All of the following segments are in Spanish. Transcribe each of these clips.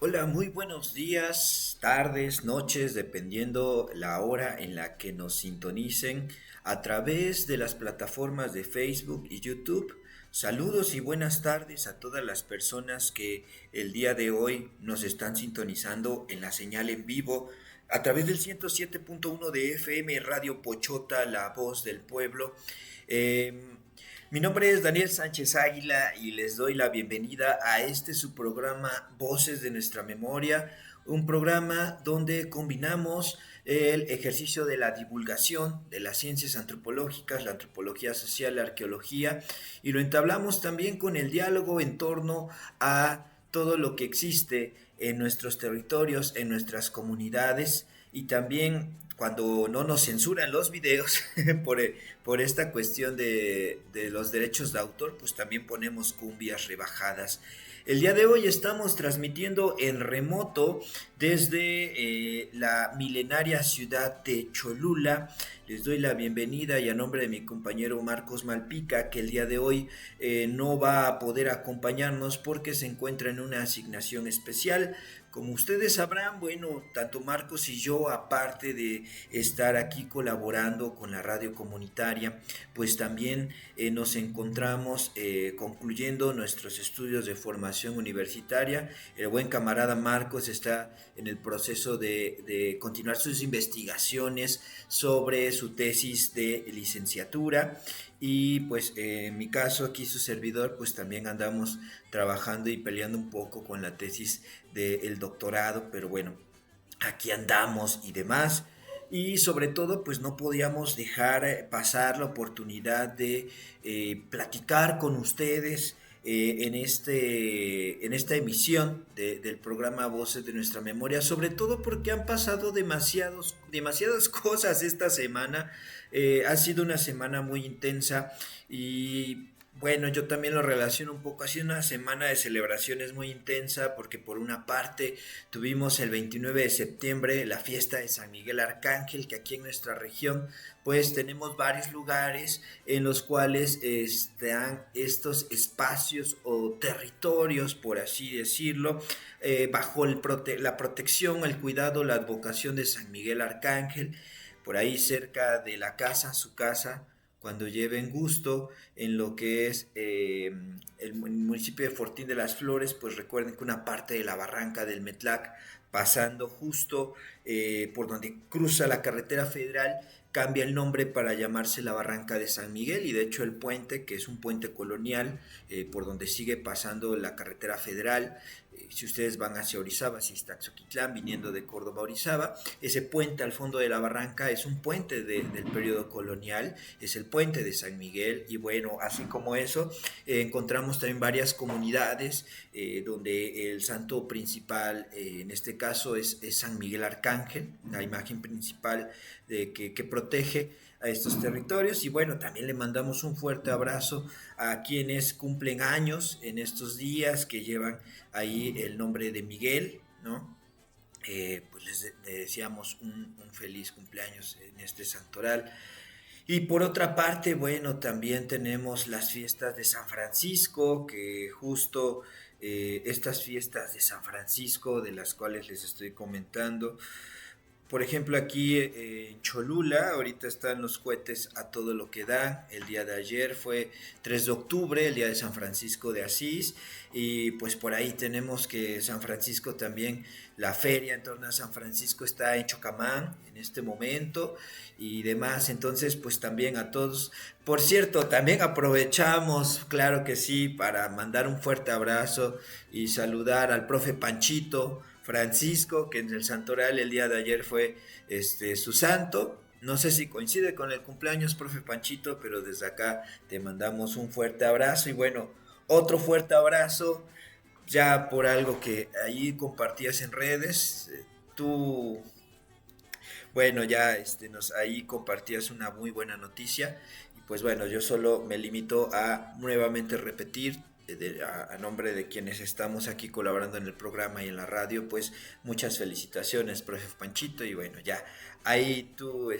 Hola, muy buenos días, tardes, noches, dependiendo la hora en la que nos sintonicen a través de las plataformas de Facebook y YouTube. Saludos y buenas tardes a todas las personas que el día de hoy nos están sintonizando en la señal en vivo a través del 107.1 de FM Radio Pochota, la voz del pueblo. Mi nombre es Daniel Sánchez Águila y les doy la bienvenida a este su programa Voces de nuestra Memoria, un programa donde combinamos el ejercicio de la divulgación de las ciencias antropológicas, la antropología social, la arqueología, y lo entablamos también con el diálogo en torno a todo lo que existe en nuestros territorios, en nuestras comunidades y también cuando no nos censuran los videos por, por esta cuestión de los derechos de autor, pues también ponemos cumbias rebajadas. El día de hoy estamos transmitiendo en remoto desde la milenaria ciudad de Cholula. Les doy la bienvenida y a nombre de mi compañero Marcos Malpica, que el día de hoy no va a poder acompañarnos porque se encuentra en una asignación especial. Como ustedes sabrán, bueno, tanto Marcos y yo, aparte de estar aquí colaborando con la radio comunitaria, pues también nos encontramos concluyendo nuestros estudios de formación universitaria. El buen camarada Marcos está en el proceso de continuar sus investigaciones sobre su tesis de licenciatura y pues en mi caso aquí su servidor pues también andamos trabajando y peleando un poco con la tesis del doctorado, pero bueno, aquí andamos y demás. Y sobre todo, pues no podíamos dejar pasar la oportunidad de platicar con ustedes en esta emisión del programa Voces de nuestra Memoria, sobre todo porque han pasado demasiadas cosas esta semana. Ha sido una semana muy intensa y bueno, yo también lo relaciono un poco. Ha sido una semana de celebraciones muy intensa porque por una parte tuvimos el 29 de septiembre la fiesta de San Miguel Arcángel, que aquí en nuestra región pues tenemos varios lugares en los cuales están estos espacios o territorios, por así decirlo, bajo la protección, el cuidado, la advocación de San Miguel Arcángel, por ahí cerca de la casa, su casa, cuando lleven gusto en lo que es el municipio de Fortín de las Flores, pues recuerden que una parte de la barranca del Metlac, pasando justo por donde cruza la carretera federal, cambia el nombre para llamarse la Barranca de San Miguel y de hecho el puente, que es un puente colonial por donde sigue pasando la carretera federal, si ustedes van hacia Orizaba, hacia Iztaxoquitlán, viniendo de Córdoba a Orizaba, ese puente al fondo de la barranca es un puente del periodo colonial, es el puente de San Miguel y bueno, así como eso, encontramos también varias comunidades donde el santo principal, en este caso es San Miguel Arcángel, la imagen principal que protege a estos territorios y bueno, también le mandamos un fuerte abrazo a quienes cumplen años en estos días, que llevan ahí el nombre de Miguel, ¿no? Pues les deseamos un feliz cumpleaños en este santoral. Y por otra parte, bueno, también tenemos las fiestas de San Francisco, que justo estas fiestas de San Francisco, de las cuales les estoy comentando, por ejemplo, aquí en Cholula, ahorita están los cohetes a todo lo que da. El día de ayer fue 3 de octubre, el día de San Francisco de Asís. Y pues por ahí tenemos que San Francisco también, la feria en torno a San Francisco está en Chocamán en este momento y demás. Entonces, pues también a todos. Por cierto, también aprovechamos, claro que sí, para mandar un fuerte abrazo y saludar al profe Panchito Francisco, que en el santoral el día de ayer fue su santo. No sé si coincide con el cumpleaños, profe Panchito, pero desde acá te mandamos un fuerte abrazo y bueno, otro fuerte abrazo ya por algo que ahí compartías en redes. Tú, bueno, ya ahí compartías una muy buena noticia y pues bueno, yo solo me limito a nuevamente repetir. a nombre de quienes estamos aquí colaborando en el programa y en la radio, pues muchas felicitaciones, profe Panchito, y bueno, ya ahí tú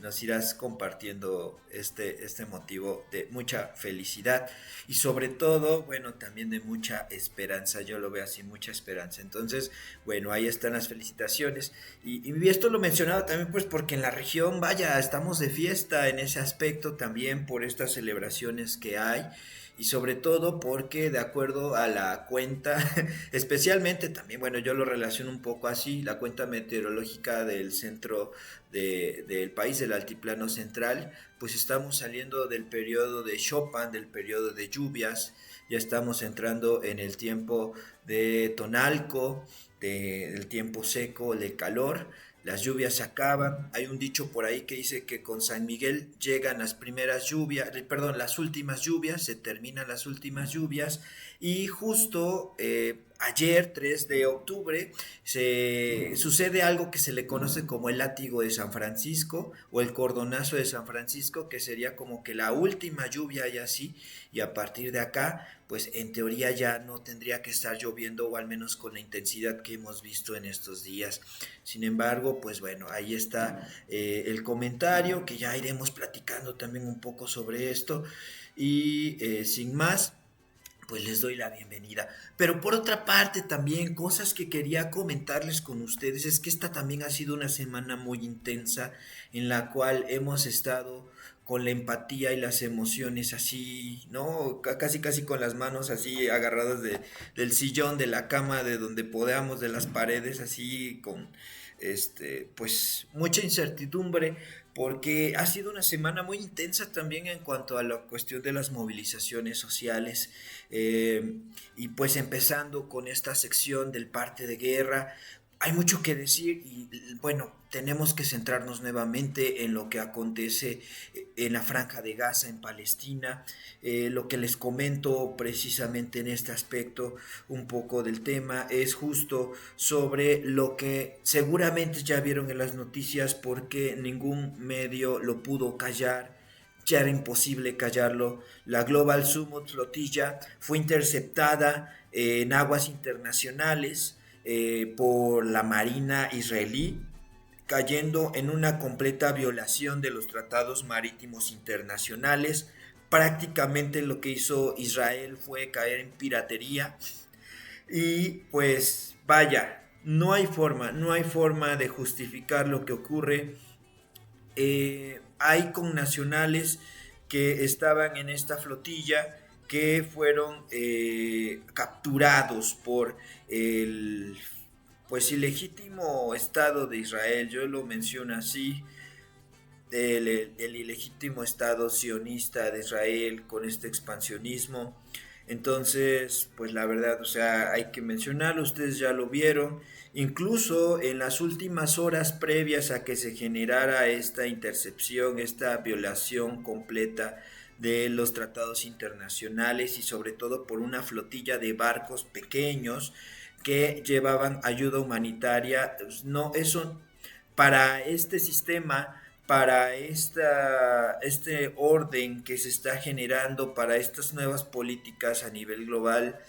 nos irás compartiendo este motivo de mucha felicidad y sobre todo, bueno, también de mucha esperanza, yo lo veo así, mucha esperanza. Entonces, bueno, ahí están las felicitaciones y esto lo mencionaba también pues porque en la región, vaya, estamos de fiesta en ese aspecto también por estas celebraciones que hay y sobre todo porque de acuerdo a la cuenta, especialmente también, bueno, yo lo relaciono un poco así, la cuenta meteorológica del centro del país, del altiplano central, pues estamos saliendo del periodo de Chopin, del periodo de lluvias, ya estamos entrando en el tiempo de Tonalco, del tiempo seco, de calor, las lluvias se acaban. Hay un dicho por ahí que dice que con San Miguel llegan las primeras lluvias, perdón, las últimas lluvias, se terminan las últimas lluvias y justo ayer, 3 de octubre, sucede algo que se le conoce como el látigo de San Francisco o el cordonazo de San Francisco, que sería como que la última lluvia y así, y a partir de acá, pues en teoría ya no tendría que estar lloviendo o al menos con la intensidad que hemos visto en estos días. Sin embargo, pues bueno, ahí está el comentario, que ya iremos platicando también un poco sobre esto. Y sin más, pues les doy la bienvenida. Pero por otra parte también cosas que quería comentarles con ustedes es que esta también ha sido una semana muy intensa en la cual hemos estado con la empatía y las emociones así, ¿no? Casi casi con las manos así agarradas del sillón, de la cama, de donde podamos, de las paredes, así con pues mucha incertidumbre porque ha sido una semana muy intensa también en cuanto a la cuestión de las movilizaciones sociales y pues empezando con esta sección del parte de guerra, hay mucho que decir y bueno, tenemos que centrarnos nuevamente en lo que acontece en la Franja de Gaza, en Palestina, lo que les comento precisamente en este aspecto un poco del tema es justo sobre lo que seguramente ya vieron en las noticias porque ningún medio lo pudo callar, ya era imposible callarlo. La Global Summit Flotilla fue interceptada en aguas internacionales por la Marina israelí, cayendo en una completa violación de los tratados marítimos internacionales. Prácticamente lo que hizo Israel fue caer en piratería y pues vaya, no hay forma de justificar lo que ocurre. Hay connacionales que estaban en esta flotilla que fueron capturados por el pues ilegítimo Estado de Israel, yo lo menciono así, el ilegítimo Estado sionista de Israel con este expansionismo. Entonces, pues la verdad, o sea, hay que mencionarlo, ustedes ya lo vieron, incluso en las últimas horas previas a que se generara esta intercepción, esta violación completa de los tratados internacionales y sobre todo por una flotilla de barcos pequeños que llevaban ayuda humanitaria, pues, no, eso para este sistema, para este orden que se está generando, para estas nuevas políticas a nivel global,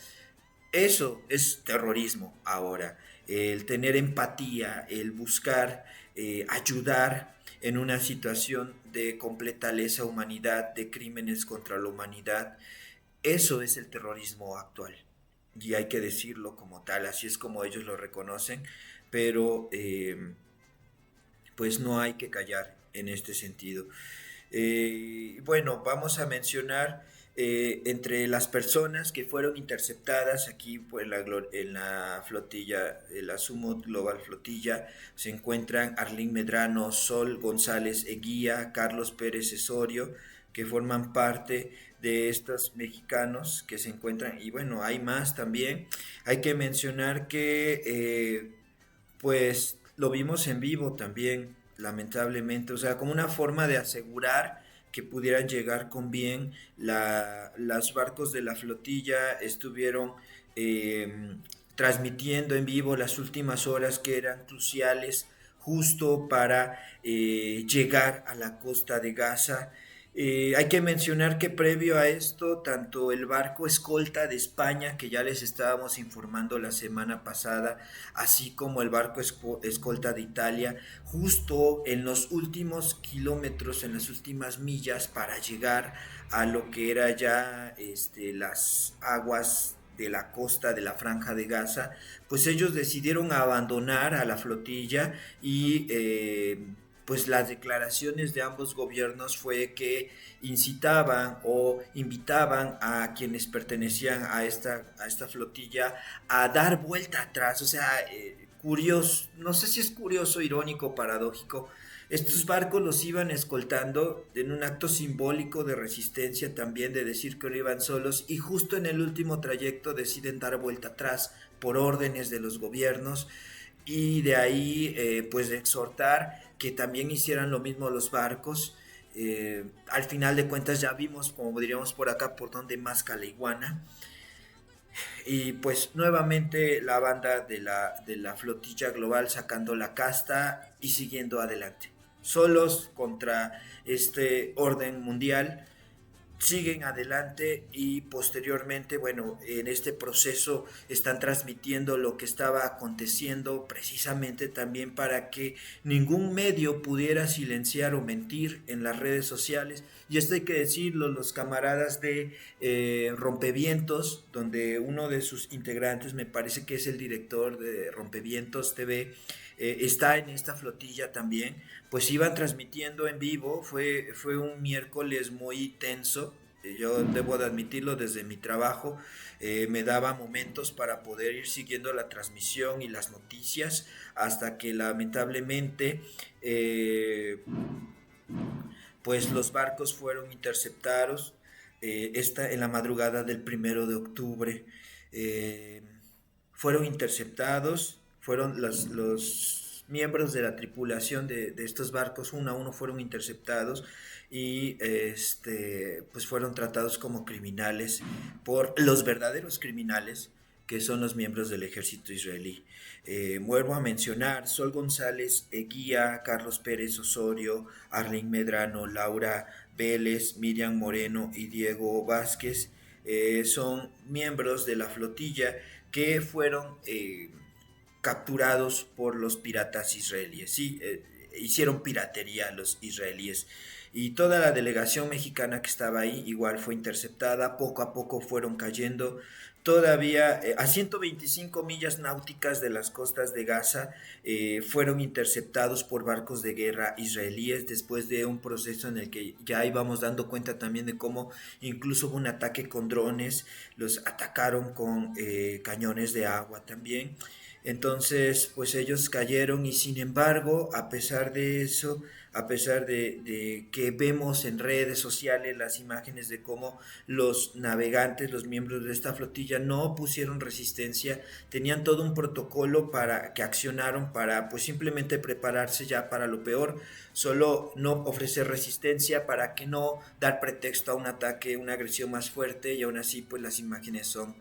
eso es terrorismo ahora. El tener empatía, el buscar ayudar en una situación de completa lesa humanidad, de crímenes contra la humanidad, eso es el terrorismo actual. Y hay que decirlo como tal, así es como ellos lo reconocen, pero pues no hay que callar en este sentido. Bueno, vamos a mencionar entre las personas que fueron interceptadas aquí pues, en la flotilla, la Sumo Global Flotilla, se encuentran Arlín Medrano, Sol González Eguía, Carlos Pérez Esorio, que forman parte de estos mexicanos que se encuentran, y bueno, hay más también. Hay que mencionar que pues lo vimos en vivo también, lamentablemente, o sea, como una forma de asegurar que pudieran llegar con bien. Los barcos de la flotilla estuvieron eh, transmitiendo en vivo las últimas horas que eran cruciales justo para llegar a la costa de Gaza. Hay que mencionar que previo a esto, tanto el barco escolta de España, que ya les estábamos informando la semana pasada, así como el barco escolta de Italia, justo en los últimos kilómetros, en las últimas millas para llegar a lo que era ya las aguas de la costa de la Franja de Gaza, pues ellos decidieron abandonar a la flotilla y pues las declaraciones de ambos gobiernos fue que incitaban o invitaban a quienes pertenecían a esta flotilla a dar vuelta atrás. O sea, curioso, no sé si es curioso, irónico, paradójico. Estos barcos los iban escoltando en un acto simbólico de resistencia también, de decir que no iban solos, y justo en el último trayecto deciden dar vuelta atrás por órdenes de los gobiernos, y de ahí pues de exhortar que también hicieran lo mismo los barcos. Al final de cuentas ya vimos, como diríamos por acá, por donde masca la iguana. Y pues nuevamente la banda de la flotilla global sacando la casta y siguiendo adelante. Solos contra este orden mundial, siguen adelante y posteriormente, bueno, en este proceso están transmitiendo lo que estaba aconteciendo precisamente también para que ningún medio pudiera silenciar o mentir en las redes sociales. Y esto hay que decirlo, los camaradas de Rompevientos, donde uno de sus integrantes, me parece que es el director de Rompevientos TV, está en esta flotilla también, pues iban transmitiendo en vivo. Fue un miércoles muy tenso. Yo debo de admitirlo, desde mi trabajo me daba momentos para poder ir siguiendo la transmisión y las noticias hasta que lamentablemente pues los barcos fueron interceptados en la madrugada del 1 de octubre. eh, Fueron interceptados, fueron los miembros de la tripulación de estos barcos, uno a uno fueron interceptados y pues fueron tratados como criminales por los verdaderos criminales, que son los miembros del ejército israelí. Vuelvo a mencionar: Sol González Eguía, Carlos Pérez Osorio, Arlene Medrano, Laura Vélez, Miriam Moreno y Diego Vázquez. Son miembros de la flotilla que fueron capturados por los piratas israelíes. Sí, hicieron piratería los israelíes. Y toda la delegación mexicana que estaba ahí igual fue interceptada. Poco a poco fueron cayendo. Todavía a 125 millas náuticas de las costas de Gaza fueron interceptados por barcos de guerra israelíes, después de un proceso en el que ya íbamos dando cuenta también de cómo incluso hubo un ataque con drones, los atacaron con cañones de agua también. Entonces, pues ellos cayeron, y sin embargo, a pesar de eso, a pesar de que vemos en redes sociales las imágenes de cómo los navegantes, los miembros de esta flotilla no pusieron resistencia, tenían todo un protocolo para que accionaron para pues simplemente prepararse ya para lo peor, solo no ofrecer resistencia para que no dar pretexto a un ataque, una agresión más fuerte. Y aún así pues las imágenes son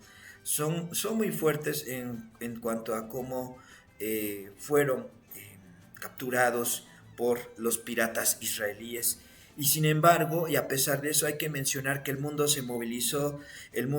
muy fuertes en cuanto a cómo fueron capturados por los piratas israelíes. Y sin embargo, y a pesar de eso, hay que mencionar que el mundo se movilizó en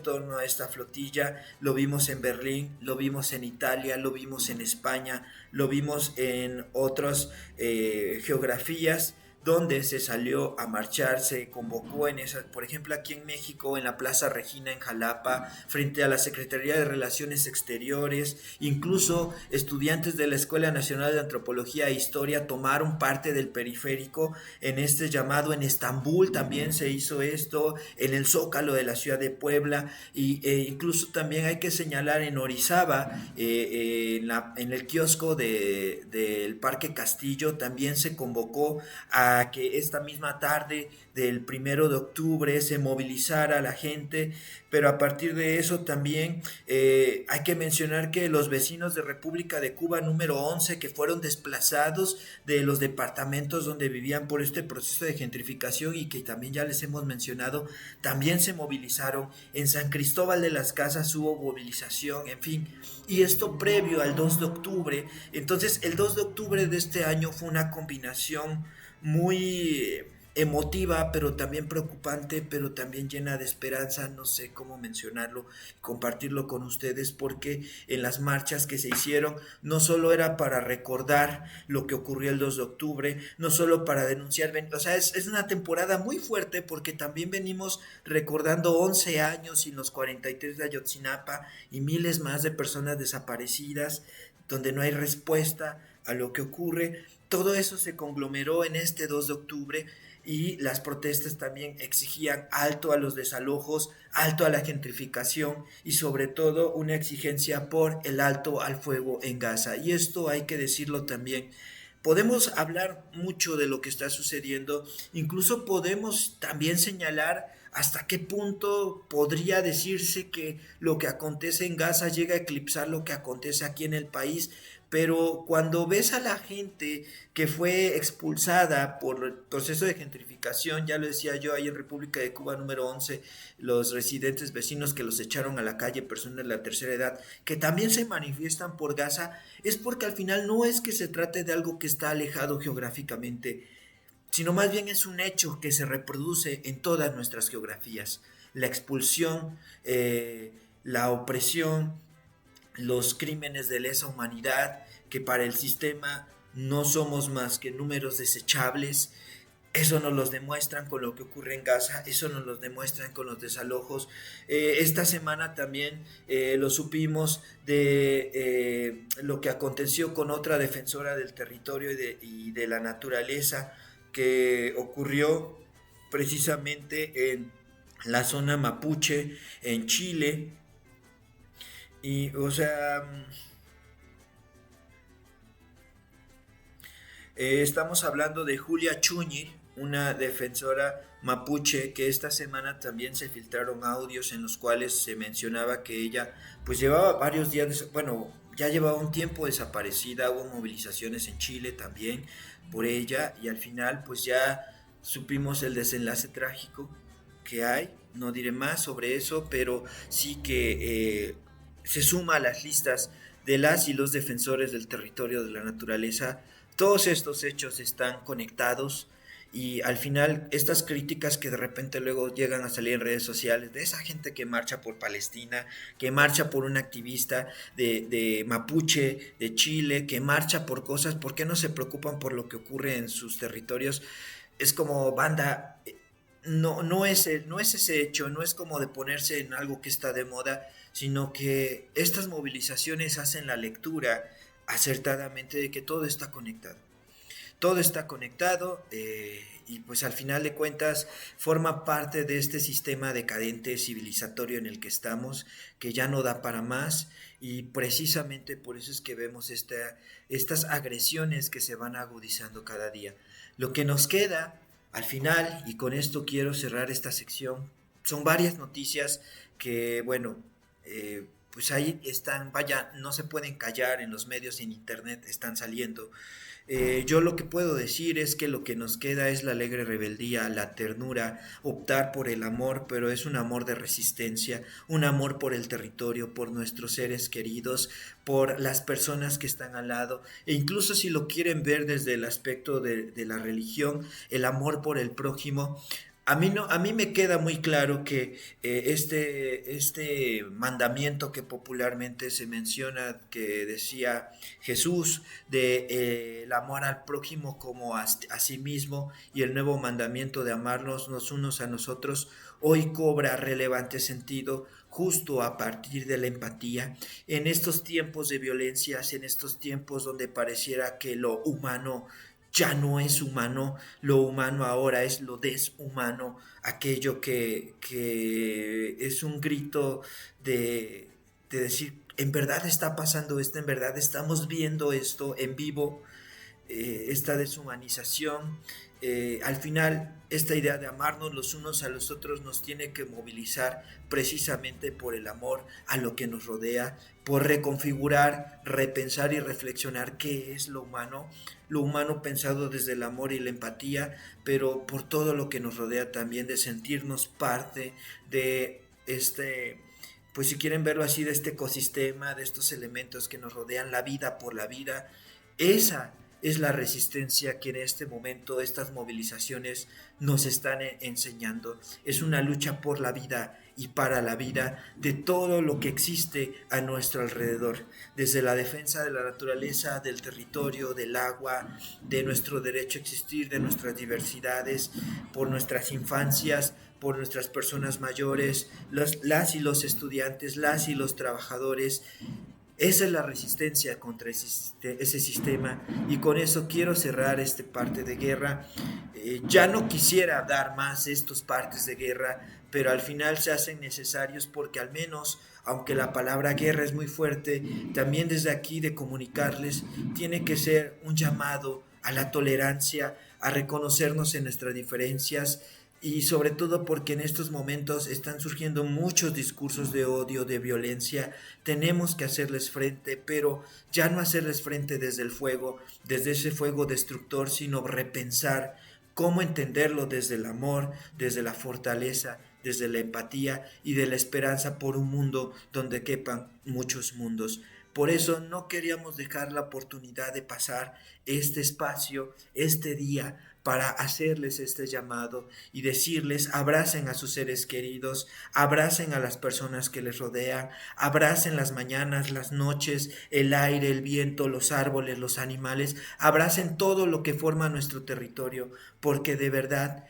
torno a esta flotilla. Lo vimos en Berlín, lo vimos en Italia, lo vimos en España, lo vimos en otras geografías donde se salió a marchar, se convocó en esas, por ejemplo aquí en México, en la Plaza Regina en Jalapa, frente a la Secretaría de Relaciones Exteriores. Incluso estudiantes de la Escuela Nacional de Antropología e Historia tomaron parte del periférico en este llamado. En Estambul también se hizo esto, en el Zócalo de la ciudad de Puebla, y incluso también hay que señalar en Orizaba, en el kiosco del Parque Castillo, también se convocó a que esta misma tarde del 1 de octubre se movilizara la gente. Pero a partir de eso también hay que mencionar que los vecinos de República de Cuba número 11, que fueron desplazados de los departamentos donde vivían por este proceso de gentrificación y que también ya les hemos mencionado, también se movilizaron. En San Cristóbal de las Casas hubo movilización, en fin, y esto previo al 2 de octubre. Entonces el 2 de octubre de este año fue una combinación muy emotiva, pero también preocupante, pero también llena de esperanza, no sé cómo mencionarlo, compartirlo con ustedes, porque en las marchas que se hicieron no solo era para recordar lo que ocurrió el 2 de octubre, no solo para denunciar, o sea, es una temporada muy fuerte porque también venimos recordando 11 años y los 43 de Ayotzinapa y miles más de personas desaparecidas, donde no hay respuesta a lo que ocurre. Todo eso se conglomeró en este 2 de octubre y las protestas también exigían alto a los desalojos, alto a la gentrificación y sobre todo una exigencia por el alto al fuego en Gaza. Y esto hay que decirlo también. Podemos hablar mucho de lo que está sucediendo, incluso podemos también señalar hasta qué punto podría decirse que lo que acontece en Gaza llega a eclipsar lo que acontece aquí en el país, pero cuando ves a la gente que fue expulsada por el proceso de gentrificación, ya lo decía yo, ahí en República de Cuba número 11, los residentes vecinos que los echaron a la calle, personas de la tercera edad, que también se manifiestan por Gaza, es porque al final no es que se trate de algo que está alejado geográficamente, sino más bien es un hecho que se reproduce en todas nuestras geografías. La expulsión, la opresión, los crímenes de lesa humanidad, que para el sistema no somos más que números desechables. Eso nos los demuestran con lo que ocurre en Gaza, eso nos lo demuestran con los desalojos. Esta semana también lo supimos de lo que aconteció con otra defensora del territorio y de la naturaleza, que ocurrió precisamente en la zona mapuche, en Chile. Y, o sea, estamos hablando de Julia Chuñi, una defensora mapuche, que esta semana también se filtraron audios en los cuales se mencionaba que ella pues llevaba varios días, bueno, ya llevaba un tiempo desaparecida, hubo movilizaciones en Chile también por ella y al final pues ya supimos el desenlace trágico que hay. No diré más sobre eso, pero sí que se suma a las listas de las y los defensores del territorio de la naturaleza. Todos estos hechos están conectados y al final estas críticas que de repente luego llegan a salir en redes sociales de esa gente que marcha por Palestina, que marcha por un activista de Mapuche, de Chile, que marcha por cosas, ¿por qué no se preocupan por lo que ocurre en sus territorios? Es como banda, no es ese hecho, no es como de ponerse en algo que está de moda, sino que estas movilizaciones hacen la lectura acertadamente de que todo está conectado. Todo está conectado y pues al final de cuentas forma parte de este sistema decadente civilizatorio en el que estamos, que ya no da para más y precisamente por eso es que vemos estas agresiones que se van agudizando cada día. Lo que nos queda al final, y con esto quiero cerrar esta sección, son varias noticias que, bueno, pues ahí están, vaya, no se pueden callar en los medios, en internet están saliendo. Yo lo que puedo decir es que lo que nos queda es la alegre rebeldía, la ternura, optar por el amor, pero es un amor de resistencia, un amor por el territorio, por nuestros seres queridos, por las personas que están al lado, e incluso si lo quieren ver desde el aspecto de la religión, el amor por el prójimo. A mí, no, a mí me queda muy claro que este mandamiento que popularmente se menciona, que decía Jesús, de el amor al prójimo como a sí mismo y el nuevo mandamiento de amarnos los unos a nosotros, hoy cobra relevante sentido justo a partir de la empatía. En estos tiempos de violencias, en estos tiempos donde pareciera que lo humano ya no es humano, lo humano ahora es lo deshumano, aquello que es un grito de decir, en verdad está pasando esto, en verdad estamos viendo esto en vivo, esta deshumanización. Al final, esta idea de amarnos los unos a los otros nos tiene que movilizar precisamente por el amor a lo que nos rodea, por reconfigurar, repensar y reflexionar qué es lo humano pensado desde el amor y la empatía, pero por todo lo que nos rodea también, de sentirnos parte de pues si quieren verlo así, de este ecosistema, de estos elementos que nos rodean, la vida por la vida. Esa es la resistencia que en este momento estas movilizaciones nos están enseñando. Es una lucha por la vida y para la vida de todo lo que existe a nuestro alrededor, desde la defensa de la naturaleza, del territorio, del agua, de nuestro derecho a existir, de nuestras diversidades, por nuestras infancias, por nuestras personas mayores, las y los estudiantes, las y los trabajadores. Esa es la resistencia contra ese sistema, y con eso quiero cerrar este parte de guerra. Ya no quisiera dar más estos partes de guerra, pero al final se hacen necesarios porque al menos, aunque la palabra guerra es muy fuerte, también desde aquí de comunicarles tiene que ser un llamado a la tolerancia, a reconocernos en nuestras diferencias, y sobre todo porque en estos momentos están surgiendo muchos discursos de odio, de violencia. Tenemos que hacerles frente, pero ya no hacerles frente desde el fuego, desde ese fuego destructor, sino repensar cómo entenderlo desde el amor, desde la fortaleza, desde la empatía y de la esperanza por un mundo donde quepan muchos mundos. Por eso no queríamos dejar la oportunidad de pasar este espacio, este día, para hacerles este llamado y decirles: abracen a sus seres queridos, abracen a las personas que les rodean, abracen las mañanas, las noches, el aire, el viento, los árboles, los animales, abracen todo lo que forma nuestro territorio, porque de verdad,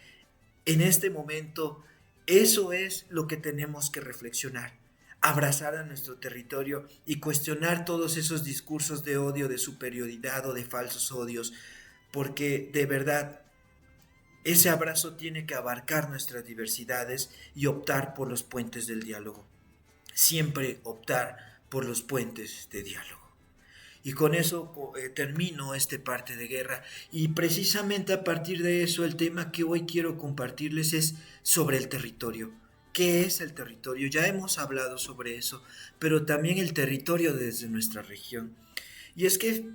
en este momento, eso es lo que tenemos que reflexionar. Abrazar a nuestro territorio y cuestionar todos esos discursos de odio, de superioridad o de falsos odios, porque de verdad ese abrazo tiene que abarcar nuestras diversidades y optar por los puentes del diálogo. Siempre optar por los puentes de diálogo. Y con eso termino este parte de guerra. Y precisamente a partir de eso, el tema que hoy quiero compartirles es sobre el territorio. ¿Qué es el territorio? Ya hemos hablado sobre eso, pero también el territorio desde nuestra región. Y es que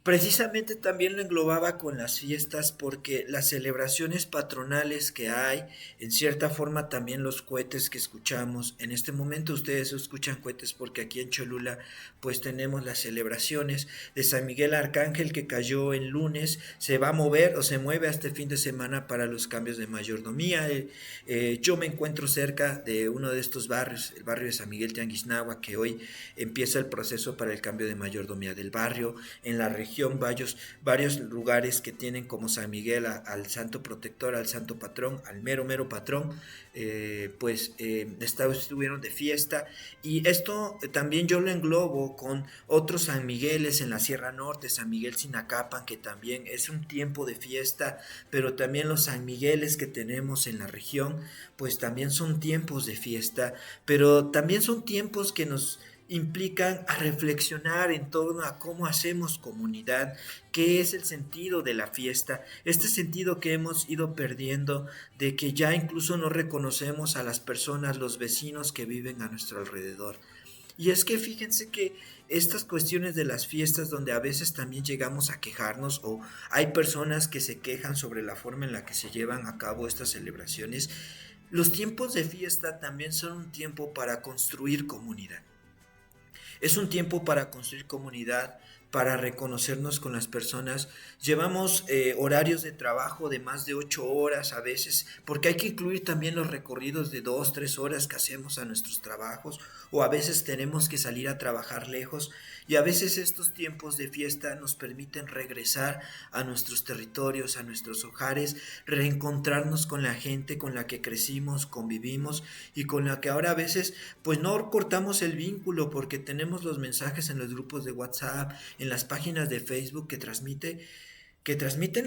precisamente también lo englobaba con las fiestas, porque las celebraciones patronales que hay, en cierta forma también los cohetes que escuchamos. En este momento ustedes escuchan cohetes porque aquí en Cholula pues tenemos las celebraciones de San Miguel Arcángel, que cayó el lunes, se va a mover o se mueve hasta el fin de semana para los cambios de mayordomía. Yo me encuentro cerca de uno de estos barrios, el barrio de San Miguel Tianguisnagua, que hoy empieza el proceso para el cambio de mayordomía del barrio. En la región varios lugares que tienen como San Miguel al santo protector, al santo patrón, al mero patrón, estuvieron de fiesta. Y esto también yo lo englobo con otros San Migueles en la Sierra Norte, San Miguel Sinacapan, que también es un tiempo de fiesta, pero también los San Migueles que tenemos en la región, pues también son tiempos de fiesta, pero también son tiempos que nos implican a reflexionar en torno a cómo hacemos comunidad, qué es el sentido de la fiesta, este sentido que hemos ido perdiendo, de que ya incluso no reconocemos a las personas, los vecinos que viven a nuestro alrededor. Y es que fíjense que estas cuestiones de las fiestas, donde a veces también llegamos a quejarnos, o hay personas que se quejan sobre la forma en la que se llevan a cabo estas celebraciones, los tiempos de fiesta también son un tiempo para construir comunidad. Es un tiempo para construir comunidad, para reconocernos con las personas. Llevamos horarios de trabajo de más de 8 horas a veces, porque hay que incluir también los recorridos de 2, 3 horas que hacemos a nuestros trabajos, o a veces tenemos que salir a trabajar lejos, y a veces estos tiempos de fiesta nos permiten regresar a nuestros territorios, a nuestros hogares, reencontrarnos con la gente con la que crecimos, convivimos, y con la que ahora a veces pues no cortamos el vínculo, porque tenemos los mensajes en los grupos de WhatsApp, en las páginas de Facebook que transmiten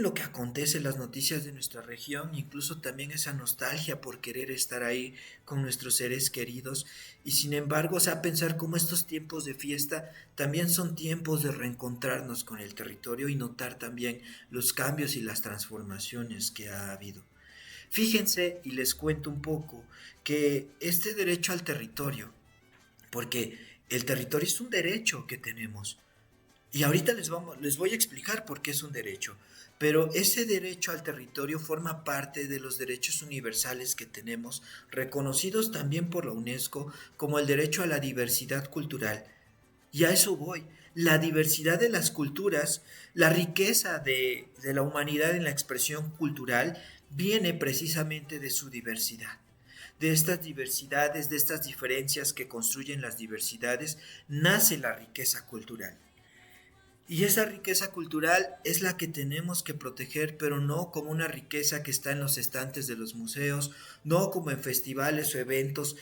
lo que acontece, las noticias de nuestra región, incluso también esa nostalgia por querer estar ahí con nuestros seres queridos. Y sin embargo, o sea, pensar cómo estos tiempos de fiesta también son tiempos de reencontrarnos con el territorio y notar también los cambios y las transformaciones que ha habido. Fíjense, y les cuento un poco, que este derecho al territorio, porque el territorio es un derecho que tenemos, y ahorita les voy a explicar por qué es un derecho, pero ese derecho al territorio forma parte de los derechos universales que tenemos, reconocidos también por la UNESCO, como el derecho a la diversidad cultural. Y a eso voy. La diversidad de las culturas, la riqueza de la humanidad en la expresión cultural viene precisamente de su diversidad. De estas diversidades, de estas diferencias que construyen las diversidades, nace la riqueza cultural. Y esa riqueza cultural es la que tenemos que proteger, pero no como una riqueza que está en los estantes de los museos, no como en festivales o eventos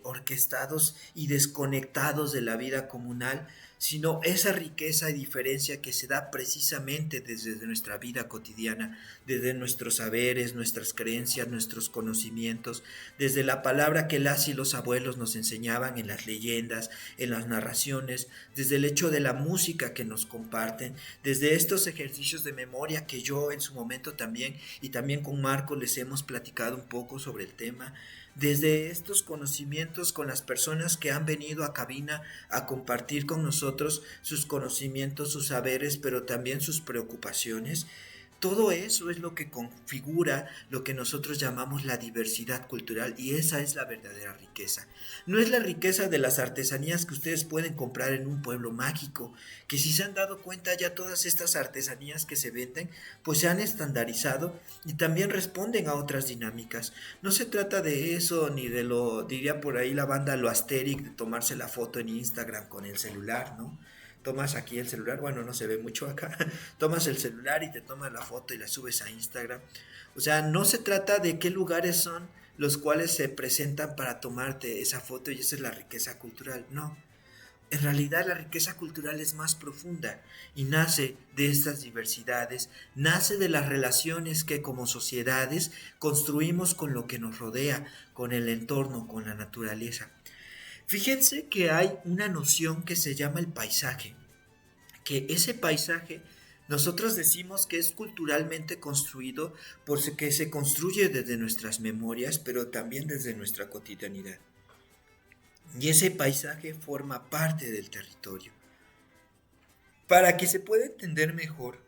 orquestados y desconectados de la vida comunal, sino esa riqueza y diferencia que se da precisamente desde nuestra vida cotidiana, desde nuestros saberes, nuestras creencias, nuestros conocimientos, desde la palabra que las y los abuelos nos enseñaban en las leyendas, en las narraciones, desde el hecho de la música que nos comparten, desde estos ejercicios de memoria que yo en su momento también y también con Marco les hemos platicado un poco sobre el tema, desde estos conocimientos con las personas que han venido a cabina a compartir con nosotros sus conocimientos, sus saberes, pero también sus preocupaciones. Todo eso es lo que configura lo que nosotros llamamos la diversidad cultural y esa es la verdadera riqueza. No es la riqueza de las artesanías que ustedes pueden comprar en un pueblo mágico, que si se han dado cuenta ya todas estas artesanías que se venden, pues se han estandarizado y también responden a otras dinámicas. No se trata de eso ni de lo, diría por ahí la banda, lo asteric de tomarse la foto en Instagram con el celular, ¿no? Tomas aquí el celular, bueno, no se ve mucho acá, tomas el celular y te tomas la foto y la subes a Instagram. O sea, no se trata de qué lugares son los cuales se presentan para tomarte esa foto y esa es la riqueza cultural, no. En realidad la riqueza cultural es más profunda y nace de estas diversidades, nace de las relaciones que como sociedades construimos con lo que nos rodea, con el entorno, con la naturaleza. Fíjense que hay una noción que se llama el paisaje, que ese paisaje nosotros decimos que es culturalmente construido porque se construye desde nuestras memorias, pero también desde nuestra cotidianidad. Y ese paisaje forma parte del territorio. Para que se pueda entender mejor,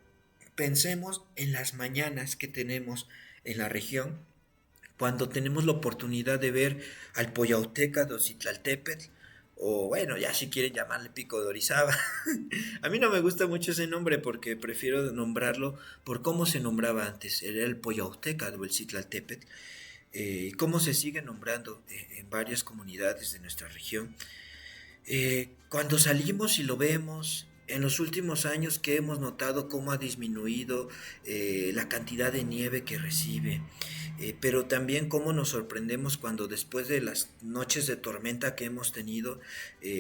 pensemos en las mañanas que tenemos en la región cuando tenemos la oportunidad de ver al Poyauteca de Ocitlaltépetl, o bueno, ya si quieren llamarle Pico de Orizaba. A mí no me gusta mucho ese nombre porque prefiero nombrarlo por cómo se nombraba antes. Era el Poyauteca de Ocitlaltépetl, y cómo se sigue nombrando en varias comunidades de nuestra región. Cuando salimos y lo vemos, en los últimos años que hemos notado cómo ha disminuido la cantidad de nieve que recibe, pero también cómo nos sorprendemos cuando después de las noches de tormenta que hemos tenido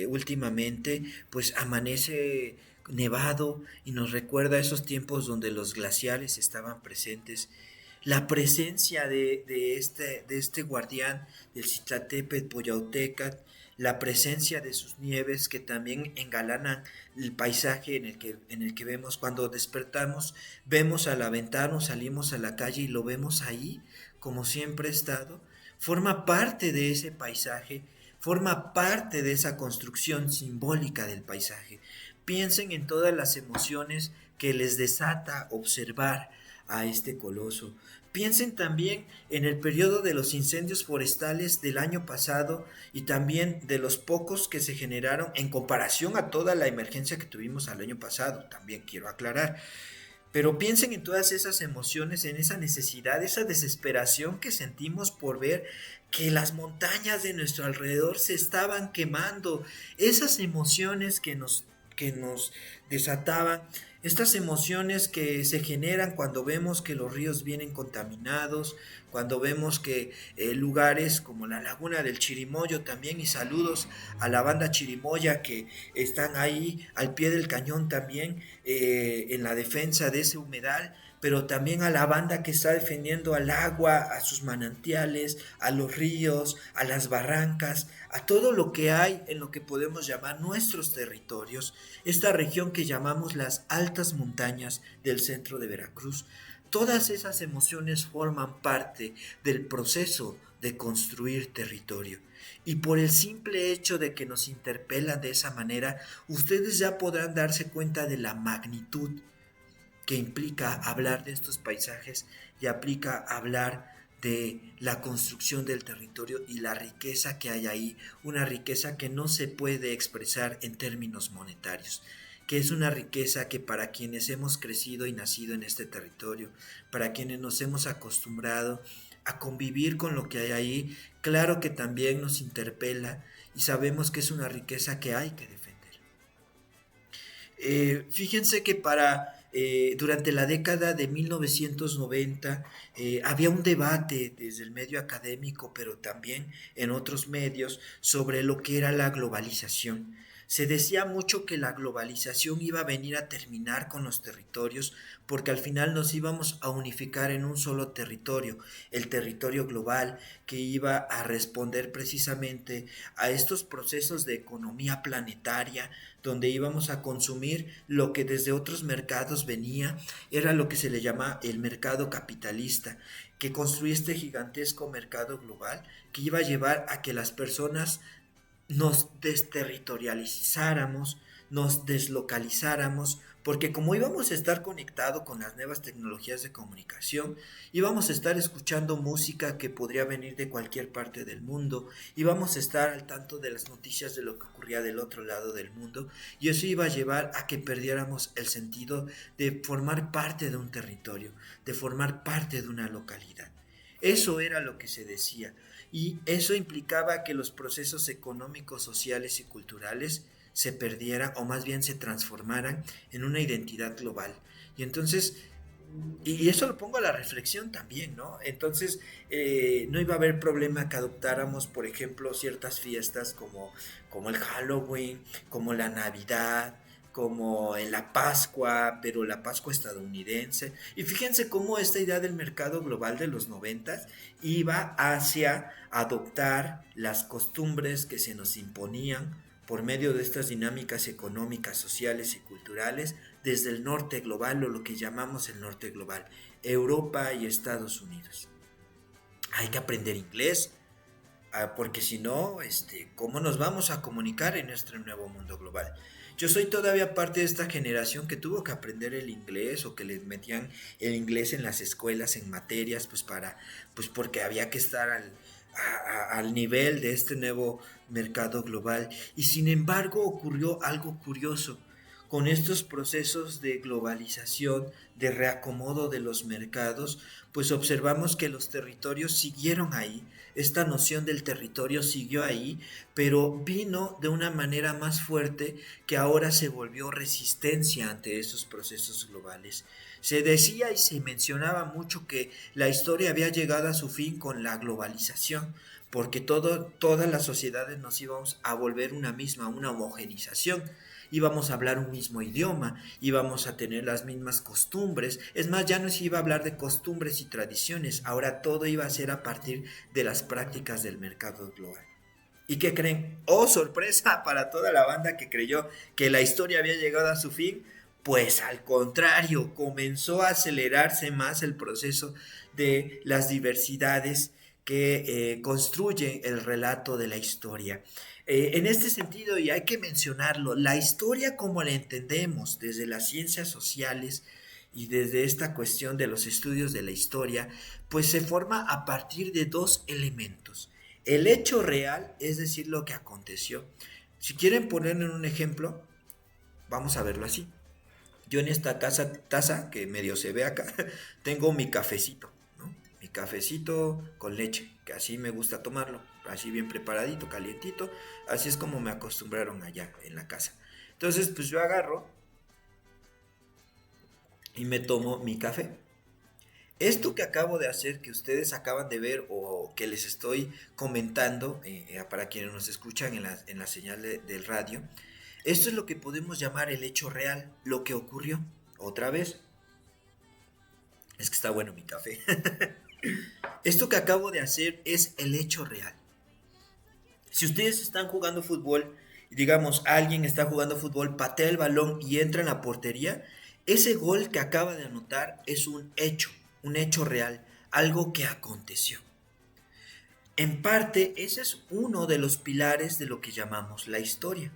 últimamente, pues amanece nevado y nos recuerda esos tiempos donde los glaciares estaban presentes. La presencia de este guardián del Citlaltépetl Poyauteca, la presencia de sus nieves que también engalanan el paisaje en el que vemos cuando despertamos, vemos a la ventana, salimos a la calle y lo vemos ahí, como siempre ha estado, forma parte de ese paisaje, forma parte de esa construcción simbólica del paisaje. Piensen en todas las emociones que les desata observar a este coloso. Piensen también en el periodo de los incendios forestales del año pasado y también de los pocos que se generaron en comparación a toda la emergencia que tuvimos al año pasado, también quiero aclarar. Pero piensen en todas esas emociones, en esa necesidad, esa desesperación que sentimos por ver que las montañas de nuestro alrededor se estaban quemando, esas emociones que nos desataban, estas emociones que se generan cuando vemos que los ríos vienen contaminados, cuando vemos que lugares como la laguna del Chirimoyo también, y saludos a la banda chirimoya que están ahí al pie del cañón también en la defensa de ese humedal, pero también a la banda que está defendiendo al agua, a sus manantiales, a los ríos, a las barrancas, a todo lo que hay en lo que podemos llamar nuestros territorios, esta región que llamamos las altas montañas del centro de Veracruz. Todas esas emociones forman parte del proceso de construir territorio. Y por el simple hecho de que nos interpelan de esa manera, ustedes ya podrán darse cuenta de la magnitud que implica hablar de estos paisajes y aplica hablar de la construcción del territorio y la riqueza que hay ahí, una riqueza que no se puede expresar en términos monetarios, que es una riqueza que para quienes hemos crecido y nacido en este territorio, para quienes nos hemos acostumbrado a convivir con lo que hay ahí, claro que también nos interpela y sabemos que es una riqueza que hay que defender. Fíjense que durante la década de 1990 había un debate desde el medio académico, pero también en otros medios, sobre lo que era la globalización. Se decía mucho que la globalización iba a venir a terminar con los territorios porque al final nos íbamos a unificar en un solo territorio, el territorio global, que iba a responder precisamente a estos procesos de economía planetaria, donde íbamos a consumir lo que desde otros mercados venía, era lo que se le llama el mercado capitalista, que construía este gigantesco mercado global que iba a llevar a que las personas nos desterritorializáramos, nos deslocalizáramos, porque como íbamos a estar conectados con las nuevas tecnologías de comunicación, íbamos a estar escuchando música que podría venir de cualquier parte del mundo, íbamos a estar al tanto de las noticias de lo que ocurría del otro lado del mundo, y eso iba a llevar a que perdiéramos el sentido de formar parte de un territorio, de formar parte de una localidad. Eso era lo que se decía. Y eso implicaba que los procesos económicos, sociales y culturales se perdieran o más bien se transformaran en una identidad global. Y entonces, y eso lo pongo a la reflexión también, ¿no? Entonces, no iba a haber problema que adoptáramos, por ejemplo, ciertas fiestas como el Halloween, como la Navidad, como en la Pascua, pero la Pascua estadounidense. Y fíjense cómo esta idea del mercado global de los noventas iba hacia adoptar las costumbres que se nos imponían por medio de estas dinámicas económicas, sociales y culturales desde el norte global o lo que llamamos el norte global, Europa y Estados Unidos. Hay que aprender inglés, porque si no, ¿cómo nos vamos a comunicar en este nuevo mundo global? Yo soy todavía parte de esta generación que tuvo que aprender el inglés o que les metían el inglés en las escuelas, en materias, pues porque había que estar al nivel de este nuevo mercado global. Y sin embargo ocurrió algo curioso. Con estos procesos de globalización, de reacomodo de los mercados, pues observamos que los territorios siguieron ahí, esta noción del territorio siguió ahí, pero vino de una manera más fuerte que ahora se volvió resistencia ante esos procesos globales. Se decía y se mencionaba mucho que la historia había llegado a su fin con la globalización, porque todas las sociedades nos íbamos a volver una homogenización, íbamos a hablar un mismo idioma, íbamos a tener las mismas costumbres, es más, ya no se iba a hablar de costumbres y tradiciones, ahora todo iba a ser a partir de las prácticas del mercado global. ¿Y qué creen? ¡Oh, sorpresa para toda la banda que creyó que la historia había llegado a su fin! Pues al contrario, comenzó a acelerarse más el proceso de las diversidades que construyen el relato de la historia. En este sentido, y hay que mencionarlo, la historia como la entendemos desde las ciencias sociales y desde esta cuestión de los estudios de la historia, pues se forma a partir de dos elementos. El hecho real, es decir, lo que aconteció. Si quieren poner en un ejemplo, vamos a verlo así. Yo en esta taza que medio se ve acá, tengo mi cafecito, ¿no? Mi cafecito con leche, que así me gusta tomarlo, así bien preparadito, calientito, así es como me acostumbraron allá en la casa. Entonces, pues yo agarro y me tomo mi café. Esto que acabo de hacer, que ustedes acaban de ver o que les estoy comentando, para quienes nos escuchan en la señal del radio, esto es lo que podemos llamar el hecho real, lo que ocurrió. Otra vez, es que está bueno mi café. Esto que acabo de hacer es el hecho real. Si ustedes están jugando fútbol y digamos alguien está jugando fútbol, patea el balón y entra en la portería, ese gol que acaba de anotar es un hecho real, algo que aconteció. En parte, ese es uno de los pilares de lo que llamamos la historia.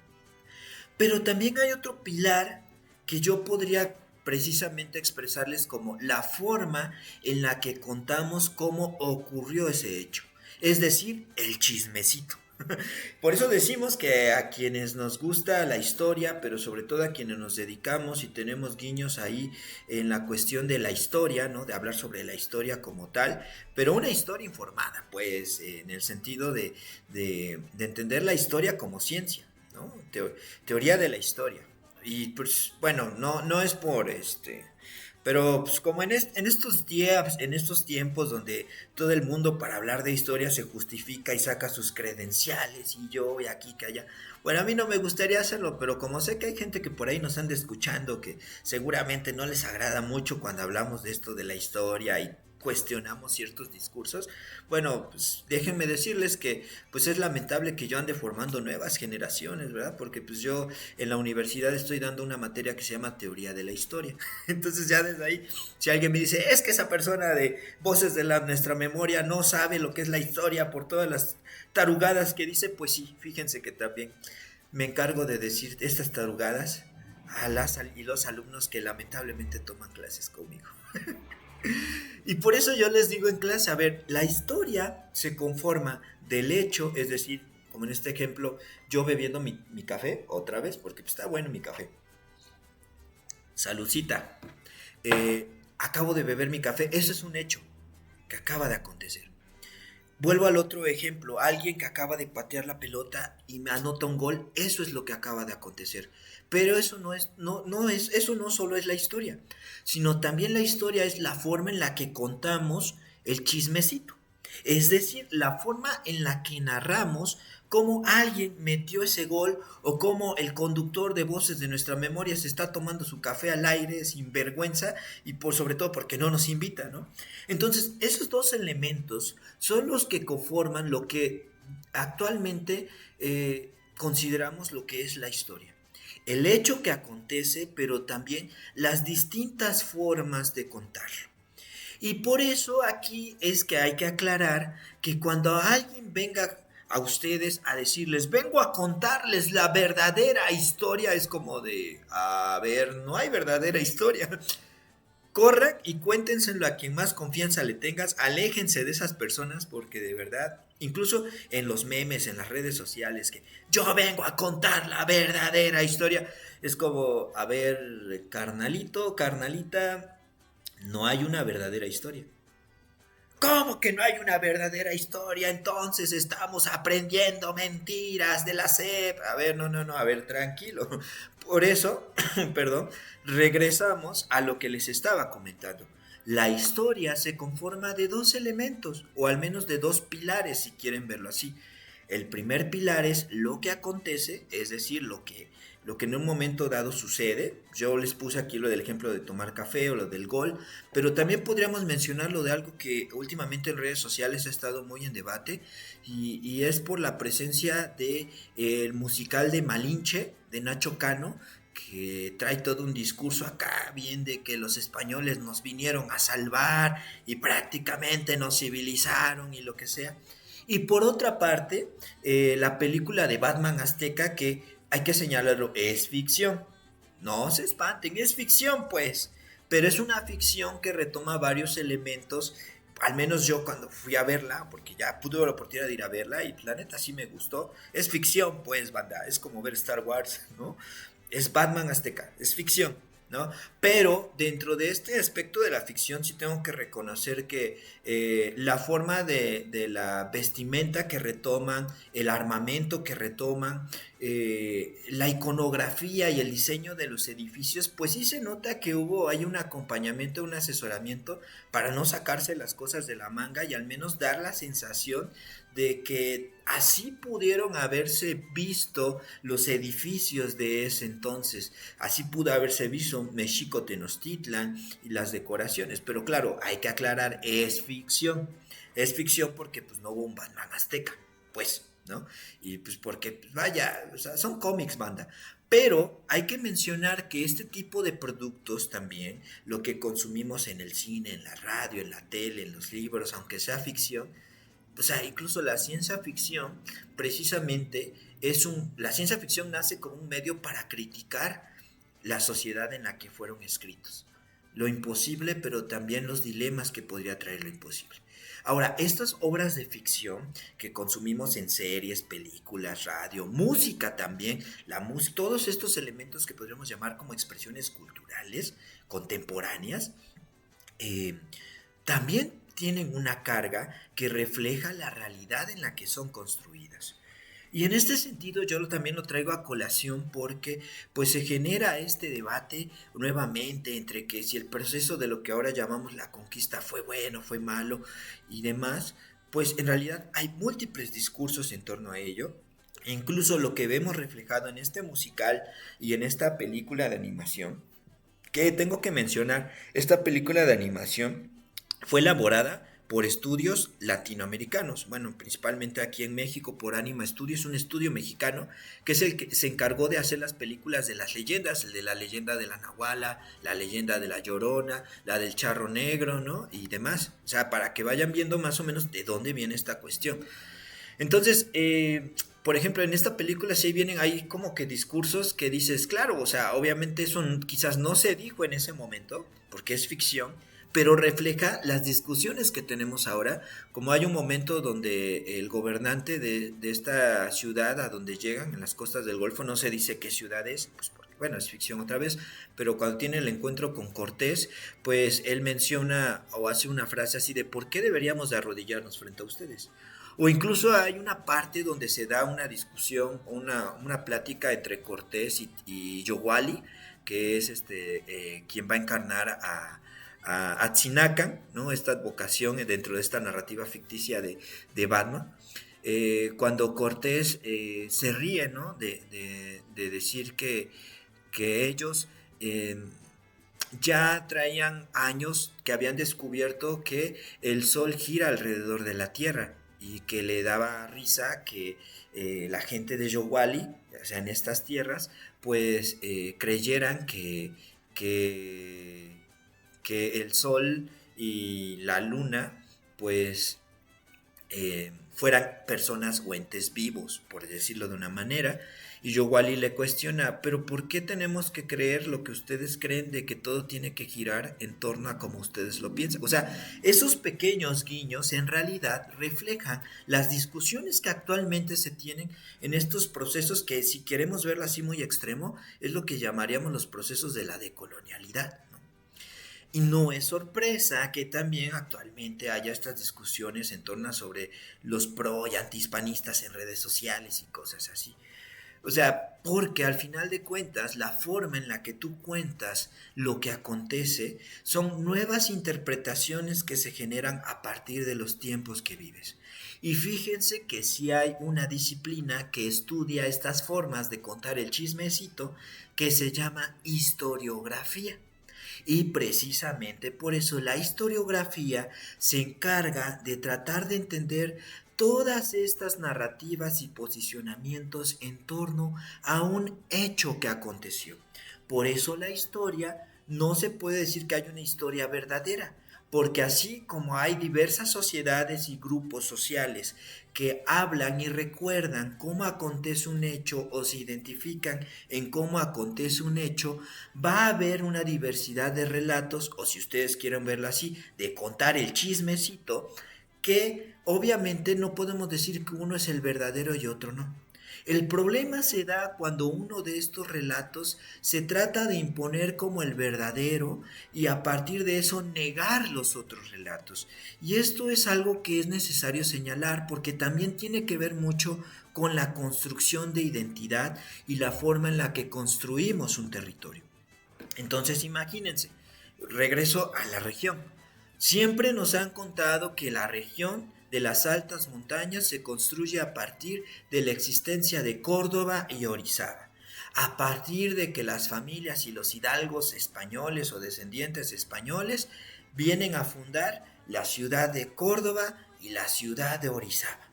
Pero también hay otro pilar que yo podría precisamente expresarles como la forma en la que contamos cómo ocurrió ese hecho. Es decir, el chismecito. Por eso decimos que a quienes nos gusta la historia, pero sobre todo a quienes nos dedicamos y tenemos guiños ahí en la cuestión de la historia, ¿no? De hablar sobre la historia como tal, pero una historia informada, pues, en el sentido de entender la historia como ciencia, ¿no? Teoría de la historia. Y pues, bueno, no es por pero pues como en estos días, en estos tiempos donde todo el mundo para hablar de historia se justifica y saca sus credenciales y yo y aquí que allá. Bueno, a mí no me gustaría hacerlo, pero como sé que hay gente que por ahí nos anda escuchando que seguramente no les agrada mucho cuando hablamos de esto de la historia y cuestionamos ciertos discursos, bueno, pues déjenme decirles que pues es lamentable que yo ande formando nuevas generaciones, ¿verdad? Porque pues yo en la universidad estoy dando una materia que se llama teoría de la historia. Entonces ya desde ahí, si alguien me dice, es que esa persona de voces de nuestra memoria no sabe lo que es la historia por todas las tarugadas que dice, pues sí, fíjense que también me encargo de decir estas tarugadas a las y los alumnos que lamentablemente toman clases conmigo. Y por eso yo les digo en clase, a ver, la historia se conforma del hecho, es decir, como en este ejemplo, yo bebiendo mi café otra vez, porque pues, está bueno mi café. Saludcita. Acabo de beber mi café, eso es un hecho que acaba de acontecer. Vuelvo al otro ejemplo, alguien que acaba de patear la pelota y me anota un gol, eso es lo que acaba de acontecer. Pero eso eso no solo es la historia, sino también la historia es la forma en la que contamos el chismecito. Es decir, la forma en la que narramos cómo alguien metió ese gol o cómo el conductor de voces de nuestra memoria se está tomando su café al aire sin vergüenza y por sobre todo porque no nos invita, ¿no? Entonces, esos dos elementos son los que conforman lo que actualmente consideramos lo que es la historia. El hecho que acontece, pero también las distintas formas de contarlo. Y por eso aquí es que hay que aclarar que cuando alguien venga a ustedes a decirles, vengo a contarles la verdadera historia, es como de, a ver, no hay verdadera historia. Corran y cuéntenselo a quien más confianza le tengas, aléjense de esas personas porque de verdad, incluso en los memes, en las redes sociales, que yo vengo a contar la verdadera historia, es como, a ver, carnalito, carnalita, no hay una verdadera historia. ¿Cómo que no hay una verdadera historia? Entonces estamos aprendiendo mentiras de la SEP. A ver, no, a ver, tranquilo. Por eso, perdón, regresamos a lo que les estaba comentando. La historia se conforma de dos elementos, o al menos de dos pilares, si quieren verlo así. El primer pilar es lo que acontece, es decir, lo que en un momento dado sucede. Yo les puse aquí lo del ejemplo de tomar café o lo del gol, pero también podríamos mencionar lo de algo que últimamente en redes sociales ha estado muy en debate y es por la presencia de el musical de Malinche de Nacho Cano, que trae todo un discurso acá bien de que los españoles nos vinieron a salvar y prácticamente nos civilizaron y lo que sea. Y por otra parte, la película de Batman Azteca, que hay que señalarlo, es ficción. No se espanten, es ficción pues, pero es una ficción que retoma varios elementos, al menos yo cuando fui a verla, porque ya pude la oportunidad de ir a verla y la neta sí me gustó, es ficción pues, banda, es como ver Star Wars, ¿no? Es Batman Azteca, es ficción, ¿no? Pero dentro de este aspecto de la ficción sí tengo que reconocer que la forma de la vestimenta que retoman, el armamento que retoman, la iconografía y el diseño de los edificios, pues sí se nota que hay un acompañamiento, un asesoramiento para no sacarse las cosas de la manga y al menos dar la sensación de que así pudieron haberse visto los edificios de ese entonces, así pudo haberse visto México Tenochtitlan y las decoraciones, pero claro, hay que aclarar, es ficción porque pues no hubo un Batman azteca, pues, ¿no? Y pues porque, pues, vaya, o sea, son cómics, banda. Pero hay que mencionar que este tipo de productos también, lo que consumimos en el cine, en la radio, en la tele, en los libros, aunque sea ficción, o sea, incluso la ciencia ficción, precisamente, la ciencia ficción nace como un medio para criticar la sociedad en la que fueron escritos. Lo imposible, pero también los dilemas que podría traer lo imposible. Ahora, estas obras de ficción que consumimos en series, películas, radio, música también, la música, todos estos elementos que podríamos llamar como expresiones culturales contemporáneas, eh, también tienen una carga que refleja la realidad en la que son construidas. Y en este sentido también lo traigo a colación porque pues se genera este debate nuevamente entre que si el proceso de lo que ahora llamamos la conquista fue bueno, fue malo y demás, pues en realidad hay múltiples discursos en torno a ello. E incluso lo que vemos reflejado en este musical y en esta película de animación, que tengo que mencionar, esta película de animación fue elaborada por estudios latinoamericanos, bueno, principalmente aquí en México por Anima Studios, un estudio mexicano que es el que se encargó de hacer las películas de las leyendas, el de la leyenda de la Nahuala, la leyenda de la Llorona, la del Charro Negro, ¿no? Y demás, o sea, para que vayan viendo más o menos de dónde viene esta cuestión. Entonces, por ejemplo, en esta película sí vienen ahí como que discursos que dices, claro, o sea, obviamente eso quizás no se dijo en ese momento, porque es ficción, pero refleja las discusiones que tenemos ahora, como hay un momento donde el gobernante de esta ciudad a donde llegan, en las costas del Golfo, no se dice qué ciudad es, pues porque, bueno, es ficción otra vez, pero cuando tiene el encuentro con Cortés, pues él menciona o hace una frase así de ¿por qué deberíamos de arrodillarnos frente a ustedes? O incluso hay una parte donde se da una discusión, una plática entre Cortés y Yowali, que es quien va a encarnar a Tzinacan, ¿no? Esta advocación dentro de esta narrativa ficticia de Batman. Cuando Cortés se ríe, ¿no? De decir que ellos ya traían años que habían descubierto que el Sol gira alrededor de la Tierra y que le daba risa que la gente de Yowali, o sea, en estas tierras, pues creyeran que, que el Sol y la Luna, pues fueran personas o entes vivos, por decirlo de una manera. Y Yowali le cuestiona, pero ¿por qué tenemos que creer lo que ustedes creen de que todo tiene que girar en torno a como ustedes lo piensan? O sea, esos pequeños guiños en realidad reflejan las discusiones que actualmente se tienen en estos procesos que, si queremos verlo así muy extremo, es lo que llamaríamos los procesos de la decolonialidad. Y no es sorpresa que también actualmente haya estas discusiones en torno a sobre los pro y antihispanistas en redes sociales y cosas así. O sea, porque al final de cuentas la forma en la que tú cuentas lo que acontece son nuevas interpretaciones que se generan a partir de los tiempos que vives. Y fíjense que si hay una disciplina que estudia estas formas de contar el chismecito que se llama historiografía. Y precisamente por eso la historiografía se encarga de tratar de entender todas estas narrativas y posicionamientos en torno a un hecho que aconteció. Por eso la historia no se puede decir que hay una historia verdadera, porque así como hay diversas sociedades y grupos sociales que hablan y recuerdan cómo acontece un hecho o se identifican en cómo acontece un hecho, va a haber una diversidad de relatos, o si ustedes quieren verlo así, de contar el chismecito, que obviamente no podemos decir que uno es el verdadero y otro no. El problema se da cuando uno de estos relatos se trata de imponer como el verdadero y a partir de eso negar los otros relatos. Y esto es algo que es necesario señalar porque también tiene que ver mucho con la construcción de identidad y la forma en la que construimos un territorio. Entonces imagínense, regreso a la región. Siempre nos han contado que la región de las altas montañas se construye a partir de la existencia de Córdoba y Orizaba, a partir de que las familias y los hidalgos españoles o descendientes españoles vienen a fundar la ciudad de Córdoba y la ciudad de Orizaba.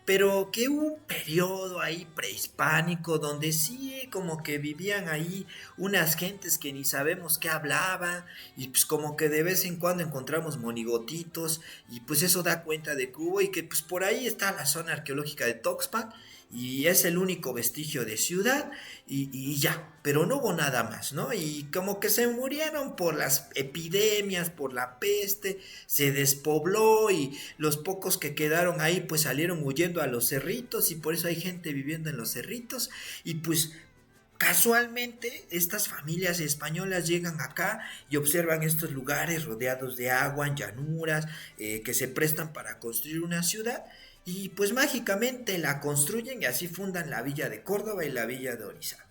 Pero que hubo un periodo ahí prehispánico donde sí como que vivían ahí unas gentes que ni sabemos qué hablaban y pues como que de vez en cuando encontramos monigotitos y pues eso da cuenta de que hubo y que pues por ahí está la zona arqueológica de Tuxpan y es el único vestigio de ciudad y ya, pero no hubo nada más, ¿no? Y como que se murieron por las epidemias, por la peste, se despobló y los pocos que quedaron ahí pues salieron huyendo a los cerritos y por eso hay gente viviendo en los cerritos y pues casualmente, estas familias españolas llegan acá y observan estos lugares rodeados de agua, en llanuras, que se prestan para construir una ciudad y pues mágicamente la construyen y así fundan la villa de Córdoba y la villa de Orizaba.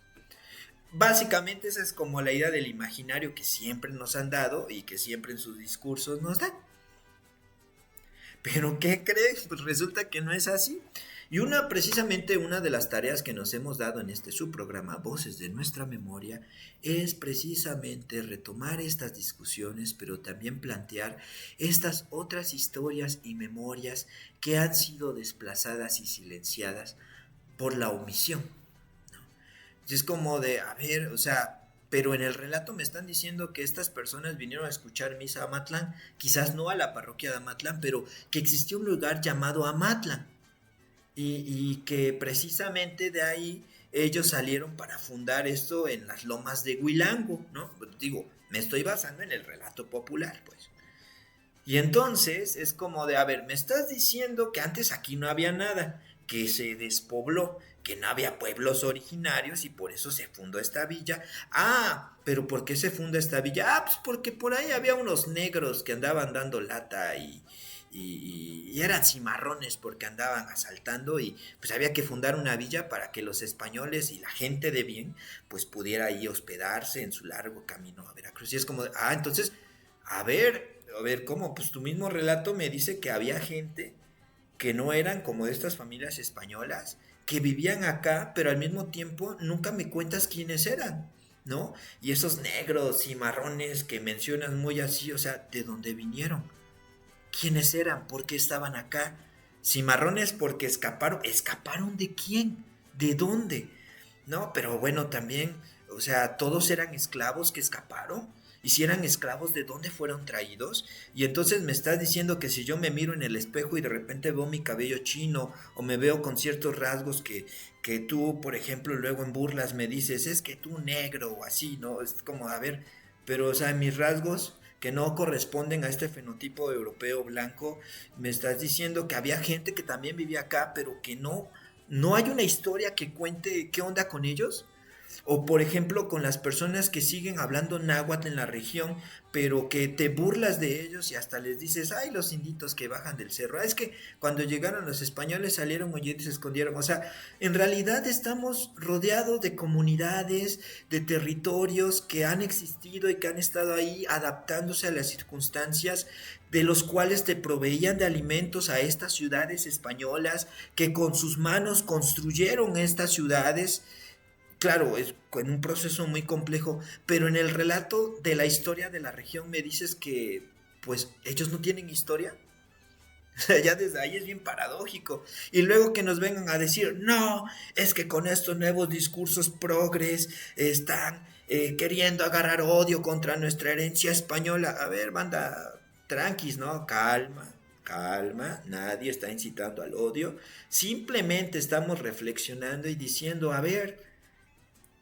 Básicamente esa es como la idea del imaginario que siempre nos han dado y que siempre en sus discursos nos dan. Pero ¿qué creen? Pues resulta que no es así. Y precisamente una de las tareas que nos hemos dado en este subprograma Voces de nuestra memoria es precisamente retomar estas discusiones, pero también plantear estas otras historias y memorias que han sido desplazadas y silenciadas por la omisión. Y es como de, a ver, o sea, pero en el relato me están diciendo que estas personas vinieron a escuchar misa a Amatlán, quizás no a la parroquia de Amatlán, pero que existió un lugar llamado Amatlán y que precisamente de ahí ellos salieron para fundar esto en las lomas de Huilango, ¿no? Digo, me estoy basando en el relato popular, pues. Y entonces es como de, a ver, me estás diciendo que antes aquí no había nada, que se despobló, que no había pueblos originarios y por eso se fundó esta villa. Ah, pero ¿por qué se funda esta villa? Ah, pues porque por ahí había unos negros que andaban dando lata y eran cimarrones porque andaban asaltando y pues había que fundar una villa para que los españoles y la gente de bien pues pudiera ahí hospedarse en su largo camino a Veracruz. Y es como, entonces, a ver, ¿cómo? Pues tu mismo relato me dice que había gente que no eran como de estas familias españolas, que vivían acá, pero al mismo tiempo nunca me cuentas quiénes eran, ¿no? Y esos negros y marrones que mencionas muy así, o sea, ¿de dónde vinieron? ¿Quiénes eran? ¿Por qué estaban acá? Cimarrones porque escaparon. ¿Escaparon de quién? ¿De dónde? No, pero bueno, también, o sea, todos eran esclavos que escaparon. Y si eran esclavos, ¿de dónde fueron traídos? Y entonces me estás diciendo que si yo me miro en el espejo y de repente veo mi cabello chino o me veo con ciertos rasgos que tú, por ejemplo, luego en burlas me dices, es que tú negro o así, ¿no? Es como, a ver, pero, o sea, mis rasgos que no corresponden a este fenotipo europeo blanco, me estás diciendo que había gente que también vivía acá, pero que no hay una historia que cuente qué onda con ellos. O por ejemplo con las personas que siguen hablando náhuatl en la región, pero que te burlas de ellos y hasta les dices, ay, los inditos que bajan del cerro. Es que cuando llegaron los españoles salieron huyendo y se escondieron. O sea, en realidad estamos rodeados de comunidades, de territorios que han existido y que han estado ahí adaptándose a las circunstancias de los cuales te proveían de alimentos a estas ciudades españolas que con sus manos construyeron estas ciudades. Claro, es en un proceso muy complejo, pero en el relato de la historia de la región me dices que pues ellos no tienen historia. O sea, ya desde ahí es bien paradójico. Y luego que nos vengan a decir, no, es que con estos nuevos discursos progres están queriendo agarrar odio contra nuestra herencia española. A ver, banda, tranquis, ¿no? Calma, calma, nadie está incitando al odio. Simplemente estamos reflexionando y diciendo, a ver,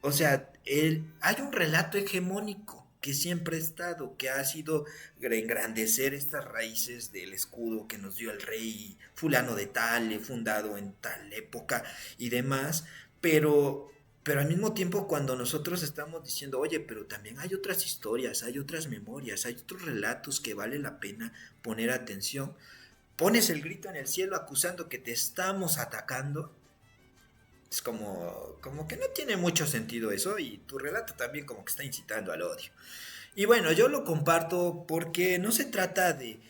o sea, hay un relato hegemónico que siempre ha estado, que ha sido engrandecer estas raíces del escudo que nos dio el rey fulano de tal, fundado en tal época y demás, pero al mismo tiempo cuando nosotros estamos diciendo, oye, pero también hay otras historias, hay otras memorias, hay otros relatos que vale la pena poner atención, pones el grito en el cielo acusando que te estamos atacando. Es como que no tiene mucho sentido eso y tu relato también como que está incitando al odio. Y bueno, yo lo comparto porque no se trata de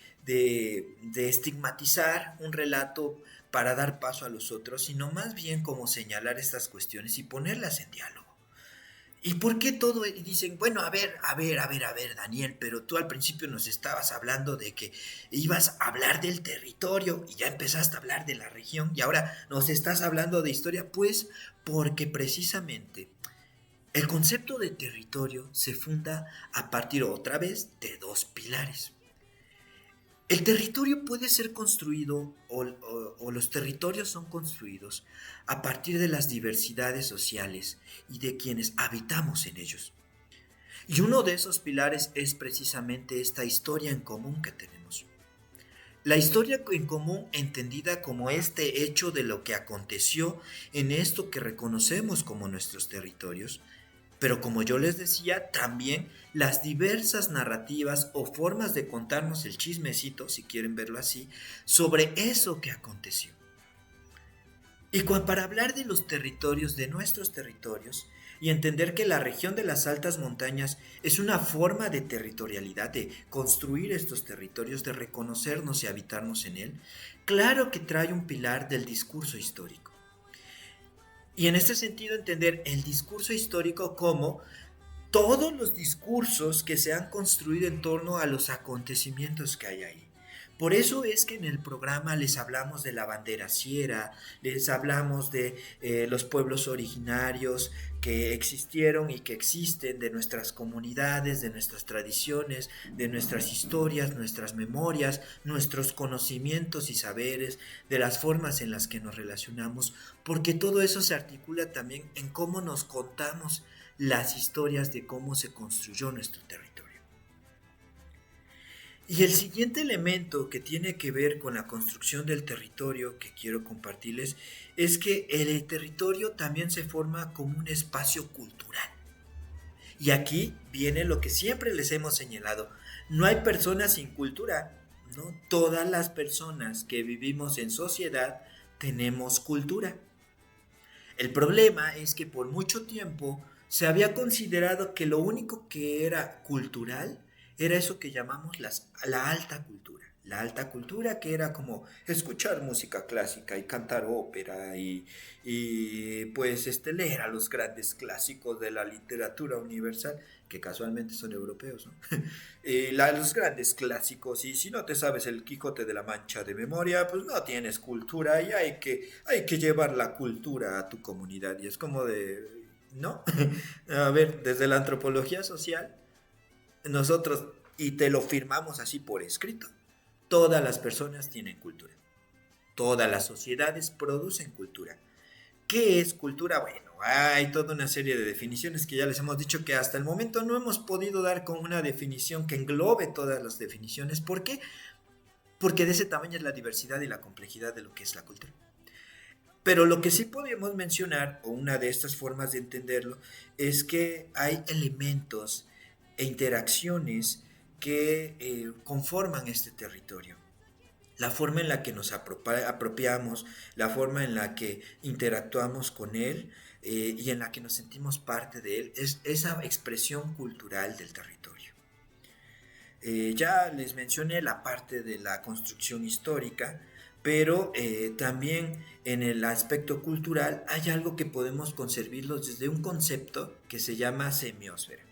estigmatizar un relato para dar paso a los otros, sino más bien como señalar estas cuestiones y ponerlas en diálogo. ¿Y por qué todo? Y dicen, bueno, a ver, Daniel, pero tú al principio nos estabas hablando de que ibas a hablar del territorio y ya empezaste a hablar de la región y ahora nos estás hablando de historia, pues porque precisamente el concepto de territorio se funda a partir otra vez de dos pilares. El territorio puede ser construido o los territorios son construidos a partir de las diversidades sociales y de quienes habitamos en ellos. Y uno de esos pilares es precisamente esta historia en común que tenemos. La historia en común entendida como este hecho de lo que aconteció en esto que reconocemos como nuestros territorios, pero como yo les decía, también las diversas narrativas o formas de contarnos el chismecito, si quieren verlo así, sobre eso que aconteció. Y para hablar de los territorios, de nuestros territorios, y entender que la región de las altas montañas es una forma de territorialidad, de construir estos territorios, de reconocernos y habitarnos en él, claro que trae un pilar del discurso histórico. Y en este sentido entender el discurso histórico como todos los discursos que se han construido en torno a los acontecimientos que hay ahí. Por eso es que en el programa les hablamos de la bandera siera, les hablamos de los pueblos originarios que existieron y que existen, de nuestras comunidades, de nuestras tradiciones, de nuestras historias, nuestras memorias, nuestros conocimientos y saberes, de las formas en las que nos relacionamos, porque todo eso se articula también en cómo nos contamos las historias de cómo se construyó nuestro territorio. Y el siguiente elemento que tiene que ver con la construcción del territorio que quiero compartirles es que el territorio también se forma como un espacio cultural. Y aquí viene lo que siempre les hemos señalado. No hay personas sin cultura, ¿no? Todas las personas que vivimos en sociedad tenemos cultura. El problema es que por mucho tiempo se había considerado que lo único que era cultural era eso que llamamos la alta cultura. La alta cultura que era como escuchar música clásica y cantar ópera pues leer a los grandes clásicos de la literatura universal, que casualmente son europeos, ¿no? Los grandes clásicos, y si no te sabes el Quijote de la Mancha de memoria, pues no tienes cultura y hay que llevar la cultura a tu comunidad. Y es como de, ¿no? A ver, desde la antropología social, nosotros, y te lo firmamos así por escrito, todas las personas tienen cultura. Todas las sociedades producen cultura. ¿Qué es cultura? Bueno, hay toda una serie de definiciones que ya les hemos dicho que hasta el momento no hemos podido dar con una definición que englobe todas las definiciones. ¿Por qué? Porque de ese tamaño es la diversidad y la complejidad de lo que es la cultura. Pero lo que sí podemos mencionar, o una de estas formas de entenderlo, es que hay elementos e interacciones que conforman este territorio. La forma en la que nos apropiamos, la forma en la que interactuamos con él y en la que nos sentimos parte de él, es esa expresión cultural del territorio. Ya les mencioné la parte de la construcción histórica, pero también en el aspecto cultural hay algo que podemos concebirlo desde un concepto que se llama semiósfera.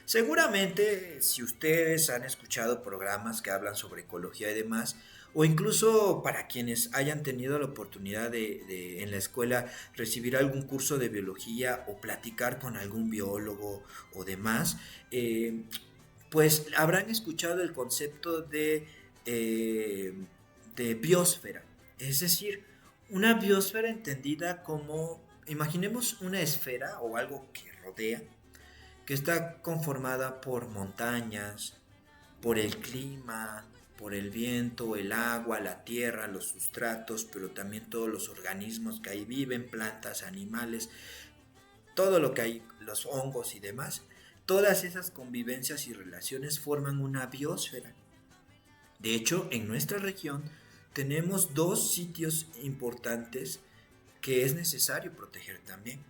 Seguramente, si ustedes han escuchado programas que hablan sobre ecología y demás, o incluso para quienes hayan tenido la oportunidad de en la escuela recibir algún curso de biología o platicar con algún biólogo o demás, pues habrán escuchado el concepto de biosfera. Es decir, una biosfera entendida como, imaginemos una esfera o algo que rodea, que está conformada por montañas, por el clima, por el viento, el agua, la tierra, los sustratos, pero también todos los organismos que ahí viven, plantas, animales, todo lo que hay, los hongos y demás. Todas esas convivencias y relaciones forman una biosfera. De hecho, en nuestra región tenemos dos sitios importantes que es necesario proteger también.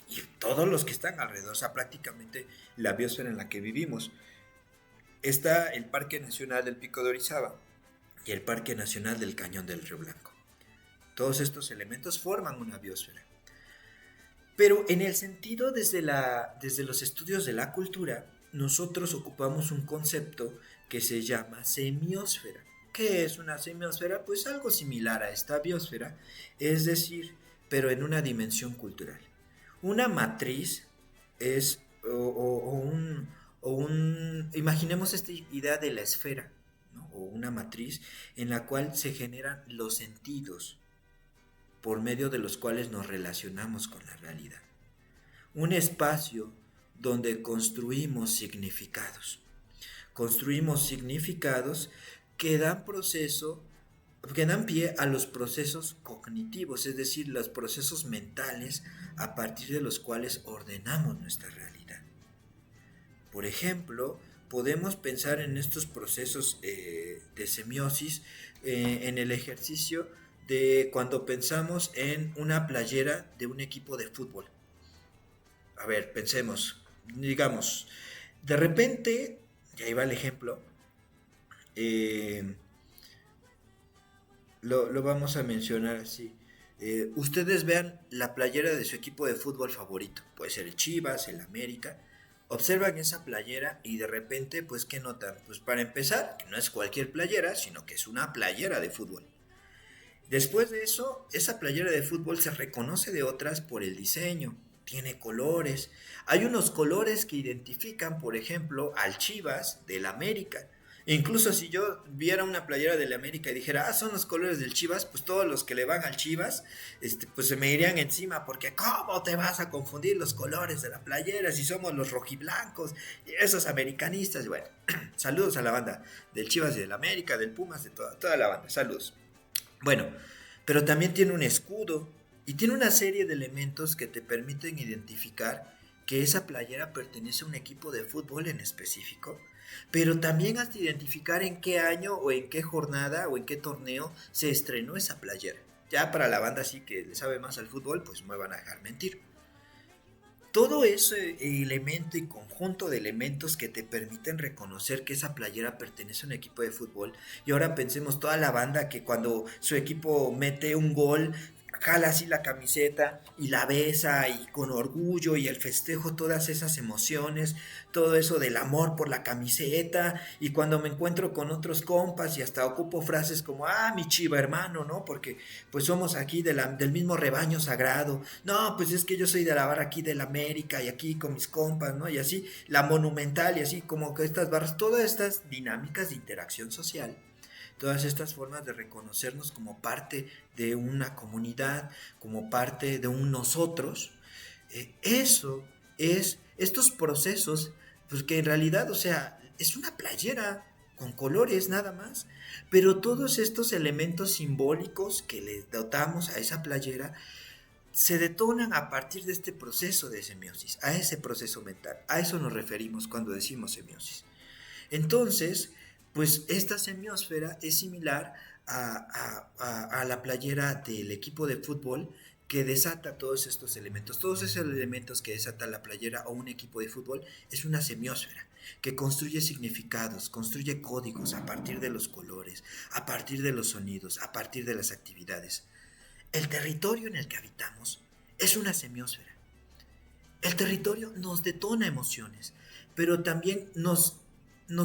Y todos los que están alrededor, o sea, prácticamente la biosfera en la que vivimos. Está el Parque Nacional del Pico de Orizaba y el Parque Nacional del Cañón del Río Blanco. Todos estos elementos forman una biosfera. Pero en el sentido desde los estudios de la cultura, nosotros ocupamos un concepto que se llama semiósfera. ¿Qué es una semiósfera? Pues algo similar a esta biosfera, es decir, pero en una dimensión cultural. Una matriz es, imaginemos esta idea de la esfera, ¿no? una matriz en la cual se generan los sentidos por medio de los cuales nos relacionamos con la realidad. Un espacio donde construimos significados que dan que dan pie a los procesos cognitivos, es decir, los procesos mentales a partir de los cuales ordenamos nuestra realidad. Por ejemplo, podemos pensar en estos procesos de semiosis en el ejercicio de cuando pensamos en una playera de un equipo de fútbol. A ver, pensemos, digamos, de repente, y ahí va el ejemplo, eh, lo vamos a mencionar así. Ustedes vean la playera de su equipo de fútbol favorito, puede ser el Chivas, el América. Observan esa playera y de repente, pues, ¿qué notan? Pues para empezar, que no es cualquier playera, sino que es una playera de fútbol. Después de eso, esa playera de fútbol se reconoce de otras por el diseño, tiene colores. Hay unos colores que identifican, por ejemplo, al Chivas del América. Incluso si yo viera una playera del América y dijera, son los colores del Chivas, pues todos los que le van al Chivas, pues se me irían encima, porque ¿cómo te vas a confundir los colores de la playera si somos los rojiblancos y esos americanistas? Bueno, saludos a la banda del Chivas y del América, del Pumas, de toda la banda, saludos. Bueno, pero también tiene un escudo y tiene una serie de elementos que te permiten identificar que esa playera pertenece a un equipo de fútbol en específico, pero también hasta identificar en qué año o en qué jornada o en qué torneo se estrenó esa playera. Ya para la banda así que le sabe más al fútbol, pues no me van a dejar mentir. Todo ese elemento y conjunto de elementos que te permiten reconocer que esa playera pertenece a un equipo de fútbol. Y ahora pensemos toda la banda que cuando su equipo mete un gol, jala así la camiseta y la besa y con orgullo y el festejo, todas esas emociones, todo eso del amor por la camiseta. Y cuando me encuentro con otros compas y hasta ocupo frases como, mi chiva hermano, ¿no? Porque pues somos aquí del mismo rebaño sagrado. No, pues es que yo soy de la barra aquí del América y aquí con mis compas, ¿no? Y así, la monumental y así como que estas barras, todas estas dinámicas de interacción social, todas estas formas de reconocernos como parte de una comunidad, como parte de un nosotros, eso es, estos procesos, pues que en realidad, o sea, es una playera con colores nada más, pero todos estos elementos simbólicos que le dotamos a esa playera se detonan a partir de este proceso de semiosis, a ese proceso mental. A eso nos referimos cuando decimos semiosis. Entonces, pues esta semiosfera es similar a la playera del equipo de fútbol que desata todos estos elementos. Todos esos elementos que desata la playera o un equipo de fútbol es una semiosfera que construye significados, construye códigos a partir de los colores, a partir de los sonidos, a partir de las actividades. El territorio en el que habitamos es una semiosfera. El territorio nos detona emociones, pero también nos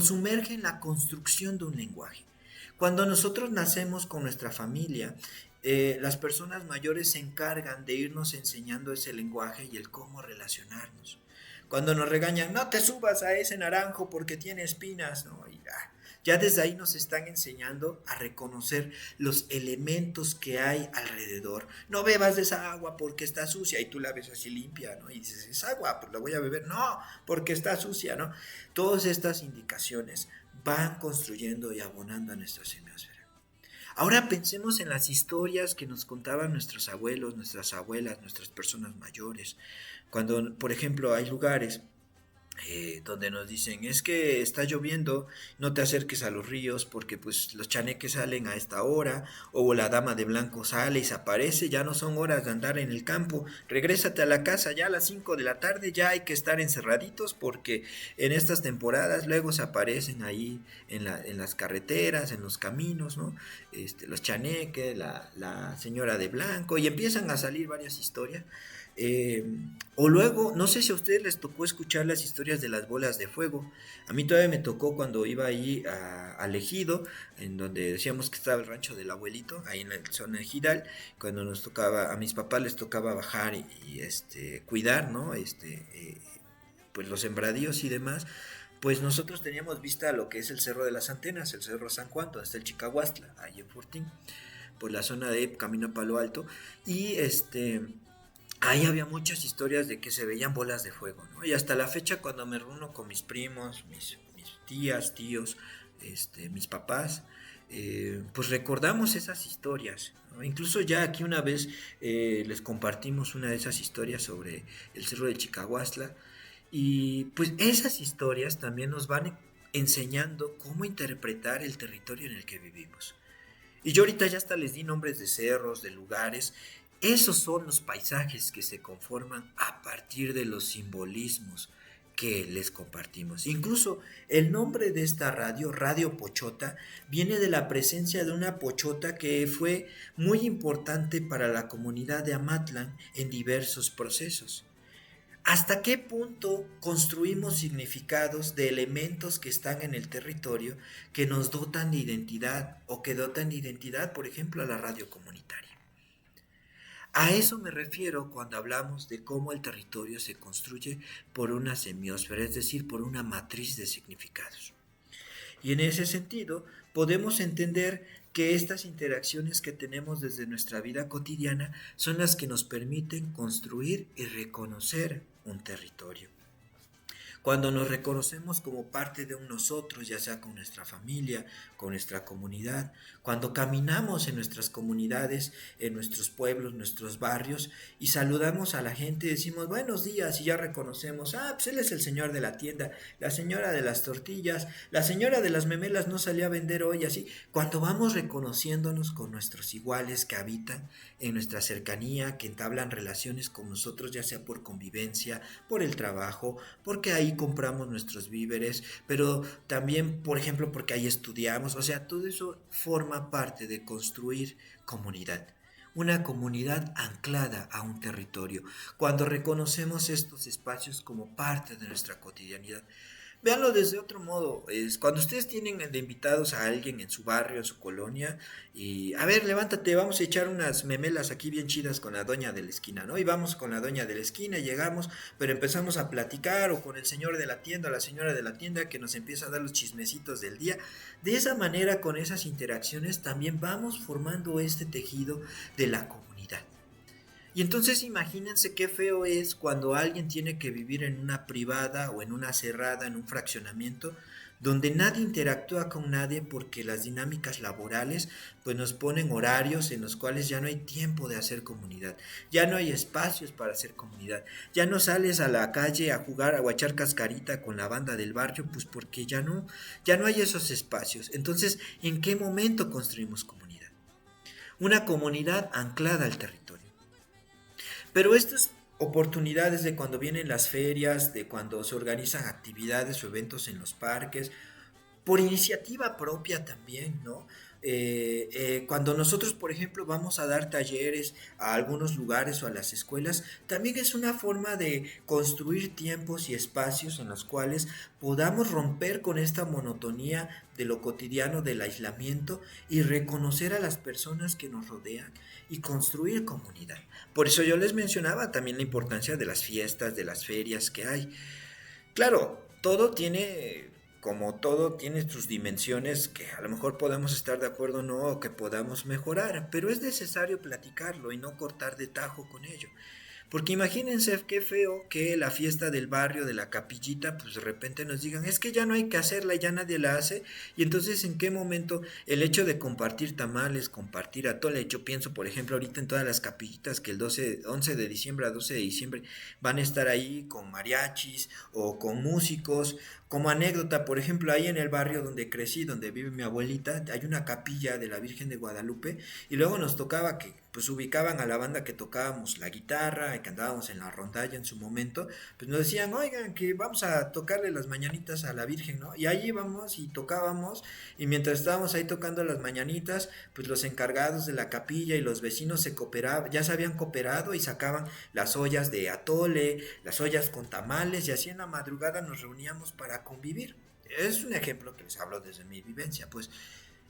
sumerge en la construcción de un lenguaje. Cuando nosotros nacemos con nuestra familia, las personas mayores se encargan de irnos enseñando ese lenguaje y el cómo relacionarnos. Cuando nos regañan, no te subas a ese naranjo porque tiene espinas, ¿no? Y ya desde ahí nos están enseñando a reconocer los elementos que hay alrededor. No bebas de esa agua porque está sucia y tú la ves así limpia, ¿no? Y dices, es agua, pues la voy a beber. No, porque está sucia, ¿no? Todas estas indicaciones van construyendo y abonando a nuestra semiosfera. Ahora pensemos en las historias que nos contaban nuestros abuelos, nuestras abuelas, nuestras personas mayores. Cuando, por ejemplo, hay lugares donde nos dicen, es que está lloviendo, no te acerques a los ríos porque pues los chaneques salen a esta hora, o la dama de blanco sale y se aparece, ya no son horas de andar en el campo, regrésate a la casa, ya a las 5 de la tarde ya hay que estar encerraditos porque en estas temporadas luego se aparecen ahí en las carreteras, en los caminos, ¿no? Los chaneques, la señora de blanco, y empiezan a salir varias historias. Eh, o luego, no sé si a ustedes les tocó escuchar las historias de las bolas de fuego. A mí todavía me tocó cuando iba ahí al Ejido, en donde decíamos que estaba el rancho del abuelito, ahí en la zona de Gidal, cuando nos tocaba, a mis papás les tocaba bajar y cuidar, ¿no? Pues los sembradíos y demás. pues nosotros teníamos vista lo que es el Cerro de las Antenas, el Cerro San Juan, donde está el Chicahuastla, ahí en Fortín, por la zona de Camino a Palo Alto, y ahí había muchas historias de que se veían bolas de fuego, ¿no? Y hasta la fecha cuando me reúno con mis primos, mis tías, tíos, mis papás, pues recordamos esas historias, ¿no? Incluso ya aquí una vez les compartimos una de esas historias sobre el Cerro de Chicahuastla, y pues esas historias también nos van enseñando cómo interpretar el territorio en el que vivimos. Y yo ahorita ya hasta les di nombres de cerros, de lugares. Esos son los paisajes que se conforman a partir de los simbolismos que les compartimos. Incluso el nombre de esta radio, Radio Pochota, viene de la presencia de una pochota que fue muy importante para la comunidad de Amatlán en diversos procesos. ¿Hasta qué punto construimos significados de elementos que están en el territorio que nos dotan de identidad o que dotan de identidad, por ejemplo, a la radio comunitaria? A eso me refiero cuando hablamos de cómo el territorio se construye por una semiósfera, es decir, por una matriz de significados. Y en ese sentido, podemos entender que estas interacciones que tenemos desde nuestra vida cotidiana son las que nos permiten construir y reconocer un territorio. Cuando nos reconocemos como parte de un nosotros, ya sea con nuestra familia, con nuestra comunidad, cuando caminamos en nuestras comunidades, en nuestros pueblos, nuestros barrios, y saludamos a la gente y decimos buenos días, y ya reconocemos, pues él es el señor de la tienda, la señora de las tortillas, la señora de las memelas no salió a vender hoy, así. Cuando vamos reconociéndonos con nuestros iguales que habitan en nuestra cercanía, que entablan relaciones con nosotros, ya sea por convivencia, por el trabajo, porque ahí compramos nuestros víveres, pero también, por ejemplo, porque ahí estudiamos, o sea, todo eso forma parte de construir comunidad. Una comunidad anclada a un territorio. Cuando reconocemos estos espacios como parte de nuestra cotidianidad, véanlo desde otro modo. Es cuando ustedes tienen de invitados a alguien en su barrio, en su colonia, y a ver, levántate, vamos a echar unas memelas aquí bien chidas con la doña de la esquina, ¿no? Y vamos con la doña de la esquina, llegamos, pero empezamos a platicar, o con el señor de la tienda, o la señora de la tienda que nos empieza a dar los chismecitos del día. De esa manera, con esas interacciones, también vamos formando este tejido de la comunidad. Y entonces imagínense qué feo es cuando alguien tiene que vivir en una privada o en una cerrada, en un fraccionamiento, donde nadie interactúa con nadie porque las dinámicas laborales pues nos ponen horarios en los cuales ya no hay tiempo de hacer comunidad, ya no hay espacios para hacer comunidad, ya no sales a la calle a jugar o a echar cascarita con la banda del barrio, pues porque ya no hay esos espacios. Entonces, ¿en qué momento construimos comunidad? Una comunidad anclada al territorio. Pero estas oportunidades de cuando vienen las ferias, de cuando se organizan actividades o eventos en los parques, por iniciativa propia también, ¿no? Cuando nosotros, por ejemplo, vamos a dar talleres a algunos lugares o a las escuelas, también es una forma de construir tiempos y espacios en los cuales podamos romper con esta monotonía de lo cotidiano, del aislamiento, y reconocer a las personas que nos rodean y construir comunidad. Por eso yo les mencionaba también la importancia de las fiestas, de las ferias que hay. Claro, como todo, tiene sus dimensiones que a lo mejor podamos estar de acuerdo o no, o que podamos mejorar, pero es necesario platicarlo y no cortar de tajo con ello. Porque imagínense qué feo que la fiesta del barrio, de la capillita, pues de repente nos digan, es que ya no hay que hacerla, ya nadie la hace. Y entonces, ¿en qué momento el hecho de compartir tamales, compartir atole? Yo pienso, por ejemplo, ahorita en todas las capillitas que el 11 de diciembre a 12 de diciembre van a estar ahí con mariachis o con músicos. Como anécdota, por ejemplo, ahí en el barrio donde crecí, donde vive mi abuelita, hay una capilla de la Virgen de Guadalupe, y luego nos tocaba que pues ubicaban a la banda que tocábamos la guitarra y que andábamos en la rondalla en su momento, pues nos decían, oigan, que vamos a tocarle las mañanitas a la Virgen, ¿no? Y ahí íbamos y tocábamos, y mientras estábamos ahí tocando las mañanitas, pues los encargados de la capilla y los vecinos se cooperaban, ya se habían cooperado y sacaban las ollas de atole, las ollas con tamales, y así en la madrugada nos reuníamos para convivir. Es un ejemplo que les hablo desde mi vivencia, pues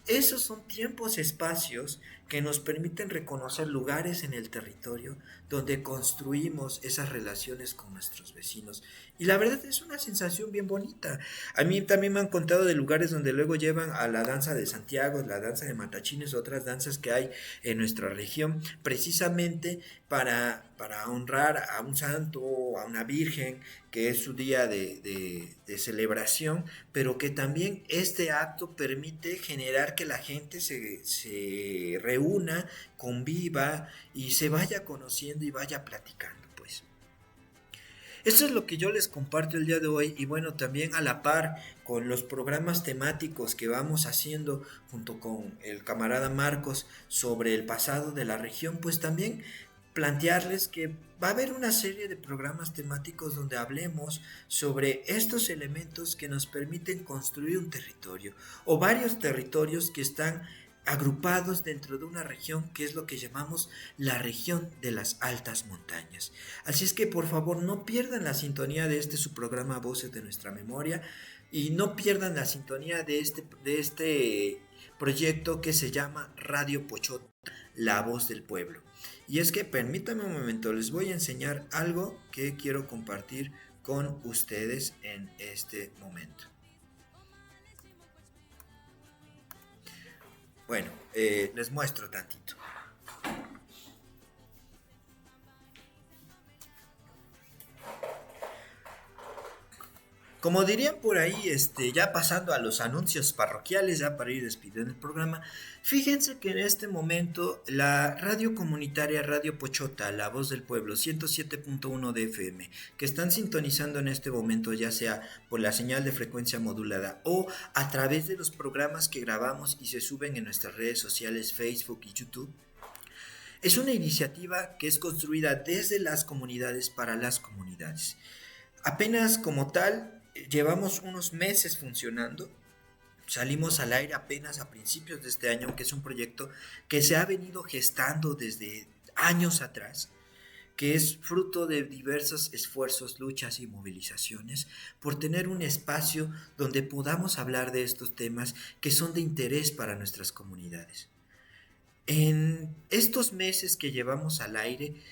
Esos son tiempos, espacios que nos permiten reconocer lugares en el territorio donde construimos esas relaciones con nuestros vecinos. Y la verdad es una sensación bien bonita. A mí también me han contado de lugares donde luego llevan a la danza de Santiago, la danza de Matachines, otras danzas que hay en nuestra región, precisamente para honrar a un santo o a una virgen, que es su día de celebración, pero que también este acto permite generar que la gente se reúna, conviva y se vaya conociendo y vaya platicando, pues. Esto es lo que yo les comparto el día de hoy y bueno, también a la par con los programas temáticos que vamos haciendo junto con el camarada Marcos sobre el pasado de la región, pues también plantearles que va a haber una serie de programas temáticos donde hablemos sobre estos elementos que nos permiten construir un territorio o varios territorios que están agrupados dentro de una región que es lo que llamamos la región de las altas montañas. Así es que por favor no pierdan la sintonía de este su programa Voces de Nuestra Memoria y no pierdan la sintonía de este proyecto que se llama Radio Pochota, la voz del pueblo. Y es que permítanme un momento, les voy a enseñar algo que quiero compartir con ustedes en este momento. Bueno, les muestro tantito. Como dirían por ahí, ya pasando a los anuncios parroquiales, ya para ir despidiendo el programa, fíjense que en este momento la radio comunitaria Radio Pochota, la voz del pueblo, 107.1 de FM, que están sintonizando en este momento, ya sea por la señal de frecuencia modulada o a través de los programas que grabamos y se suben en nuestras redes sociales Facebook y YouTube, es una iniciativa que es construida desde las comunidades para las comunidades. Apenas como tal, llevamos unos meses funcionando. Salimos al aire apenas a principios de este año, que es un proyecto que se ha venido gestando desde años atrás, que es fruto de diversos esfuerzos, luchas y movilizaciones por tener un espacio donde podamos hablar de estos temas que son de interés para nuestras comunidades. En estos meses que llevamos al aire,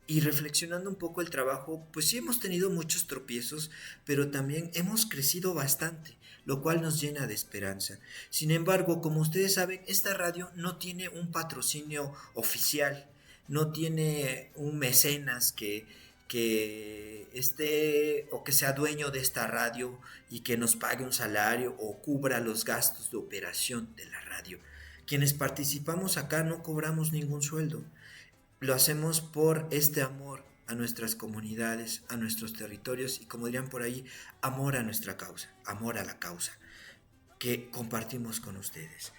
y reflexionando un poco el trabajo, pues sí hemos tenido muchos tropiezos, pero también hemos crecido bastante, lo cual nos llena de esperanza. Sin embargo, como ustedes saben, esta radio no tiene un patrocinio oficial, no tiene un mecenas que esté o que sea dueño de esta radio y que nos pague un salario o cubra los gastos de operación de la radio. Quienes participamos acá no cobramos ningún sueldo. Lo hacemos por este amor a nuestras comunidades, a nuestros territorios y como dirían por ahí, amor a nuestra causa, amor a la causa que compartimos con ustedes.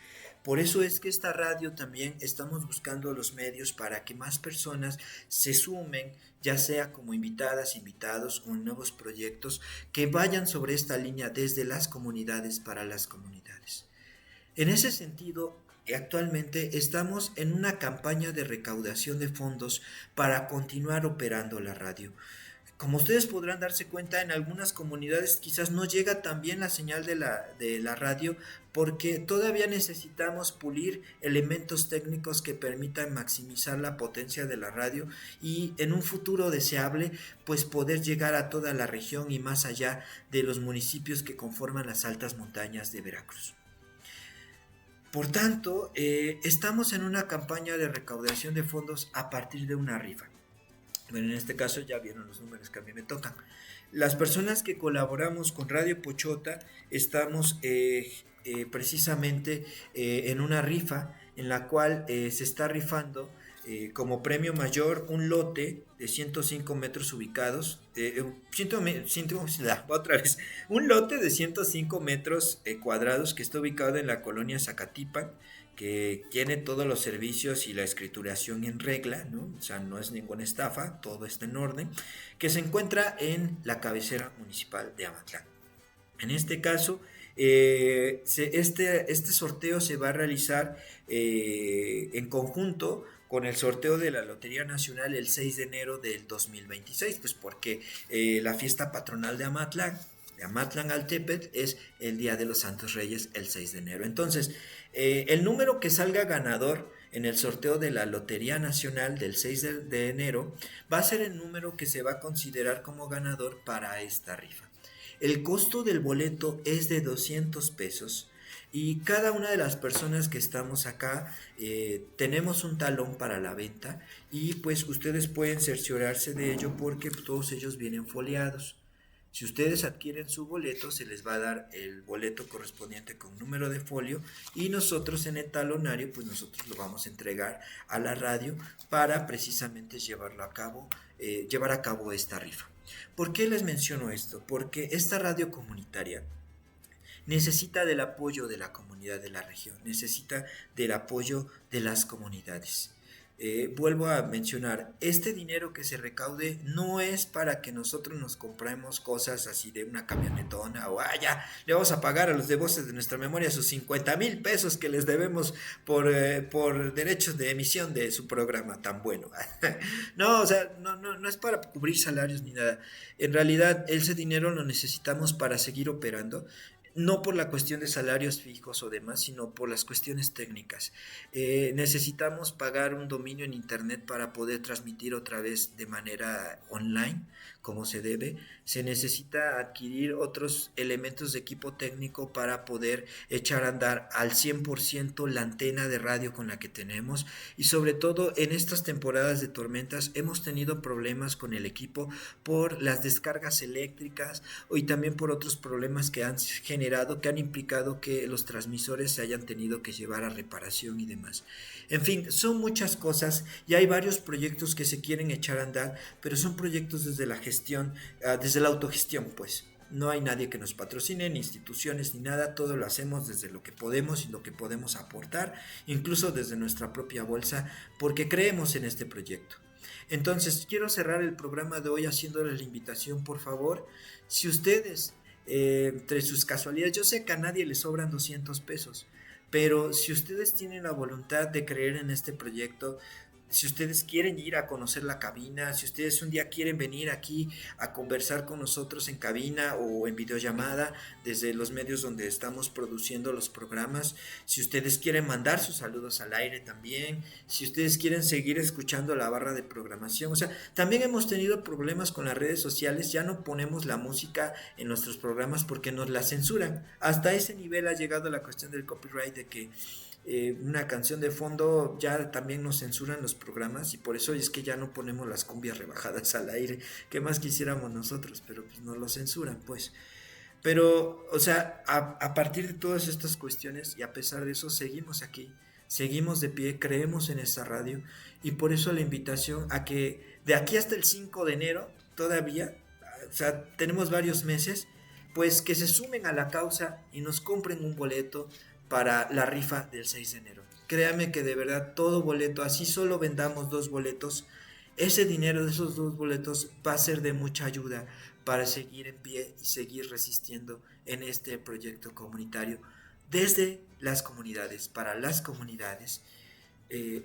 Por eso es que esta radio también estamos buscando los medios para que más personas se sumen, ya sea como invitadas, invitados o en nuevos proyectos que vayan sobre esta línea desde las comunidades para las comunidades. En ese sentido, actualmente estamos en una campaña de recaudación de fondos para continuar operando la radio. Como ustedes podrán darse cuenta, en algunas comunidades quizás no llega tan bien la señal de la radio porque todavía necesitamos pulir elementos técnicos que permitan maximizar la potencia de la radio y en un futuro deseable pues poder llegar a toda la región y más allá de los municipios que conforman las altas montañas de Veracruz. Por tanto, estamos en una campaña de recaudación de fondos a partir de una rifa. Bueno, en este caso ya vieron los números que a mí me tocan. Las personas que colaboramos con Radio Pochota estamos precisamente en una rifa en la cual se está rifando como premio mayor un lote de 105 metros ubicados, otra vez, un lote de 105 metros cuadrados que está ubicado en la colonia Zacatipan, que tiene todos los servicios y la escrituración en regla, ¿no? O sea, no es ninguna estafa, todo está en orden, que se encuentra en la cabecera municipal de Amatlán. En este caso, este sorteo se va a realizar en conjunto con el sorteo de la Lotería Nacional el 6 de enero del 2026, pues porque la fiesta patronal de Amatlán, Amatlán Altepetl es el Día de los Santos Reyes, el 6 de enero. Entonces, el número que salga ganador en el sorteo de la Lotería Nacional del 6 de enero va a ser el número que se va a considerar como ganador para esta rifa. El costo del boleto es de 200 pesos y cada una de las personas que estamos acá tenemos un talón para la venta y pues ustedes pueden cerciorarse de ello porque todos ellos vienen foliados. Si ustedes adquieren su boleto, se les va a dar el boleto correspondiente con número de folio y nosotros en el talonario, pues nosotros lo vamos a entregar a la radio para precisamente llevar a cabo esta rifa. ¿Por qué les menciono esto? Porque esta radio comunitaria necesita del apoyo de la comunidad de la región, necesita del apoyo de las comunidades. Vuelvo a mencionar, este dinero que se recaude no es para que nosotros nos compremos cosas así de una camionetona o ya le vamos a pagar a los de Voces de Nuestra Memoria sus 50,000 pesos que les debemos por derechos de emisión de su programa tan bueno. No, o sea, no es para cubrir salarios ni nada. En realidad, ese dinero lo necesitamos para seguir operando no por la cuestión de salarios fijos o demás, sino por las cuestiones técnicas. Necesitamos pagar un dominio en internet para poder transmitir otra vez de manera online, como se debe. Se necesita adquirir otros elementos de equipo técnico para poder echar a andar al 100% la antena de radio con la que tenemos y sobre todo en estas temporadas de tormentas hemos tenido problemas con el equipo por las descargas eléctricas y también por otros problemas que han generado, que han implicado que los transmisores se hayan tenido que llevar a reparación y demás. En fin, son muchas cosas y hay varios proyectos que se quieren echar a andar, pero son proyectos desde la gestión, desde la autogestión, pues. No hay nadie que nos patrocine, ni instituciones, ni nada, todo lo hacemos desde lo que podemos y lo que podemos aportar, incluso desde nuestra propia bolsa, porque creemos en este proyecto. Entonces, quiero cerrar el programa de hoy haciéndoles la invitación, por favor, si ustedes, entre sus casualidades, yo sé que a nadie le sobran 200 pesos, pero si ustedes tienen la voluntad de creer en este proyecto, si ustedes quieren ir a conocer la cabina, si ustedes un día quieren venir aquí a conversar con nosotros en cabina o en videollamada desde los medios donde estamos produciendo los programas, si ustedes quieren mandar sus saludos al aire también, si ustedes quieren seguir escuchando la barra de programación, o sea, también hemos tenido problemas con las redes sociales, ya no ponemos la música en nuestros programas porque nos la censuran. Hasta ese nivel ha llegado la cuestión del copyright de que una canción de fondo ya también nos censuran los programas y por eso es que ya no ponemos las cumbias rebajadas al aire, que más quisiéramos nosotros, pero pues nos lo censuran pues. Pero, o sea, a partir de todas estas cuestiones y a pesar de eso seguimos aquí, seguimos de pie, creemos en esta radio y por eso la invitación a que de aquí hasta el 5 de enero todavía, o sea, tenemos varios meses, pues que se sumen a la causa y nos compren un boleto para la rifa del 6 de enero. Créame que de verdad todo boleto, así solo vendamos 2 boletos, ese dinero de esos 2 boletos va a ser de mucha ayuda para seguir en pie y seguir resistiendo en este proyecto comunitario desde las comunidades, para las comunidades.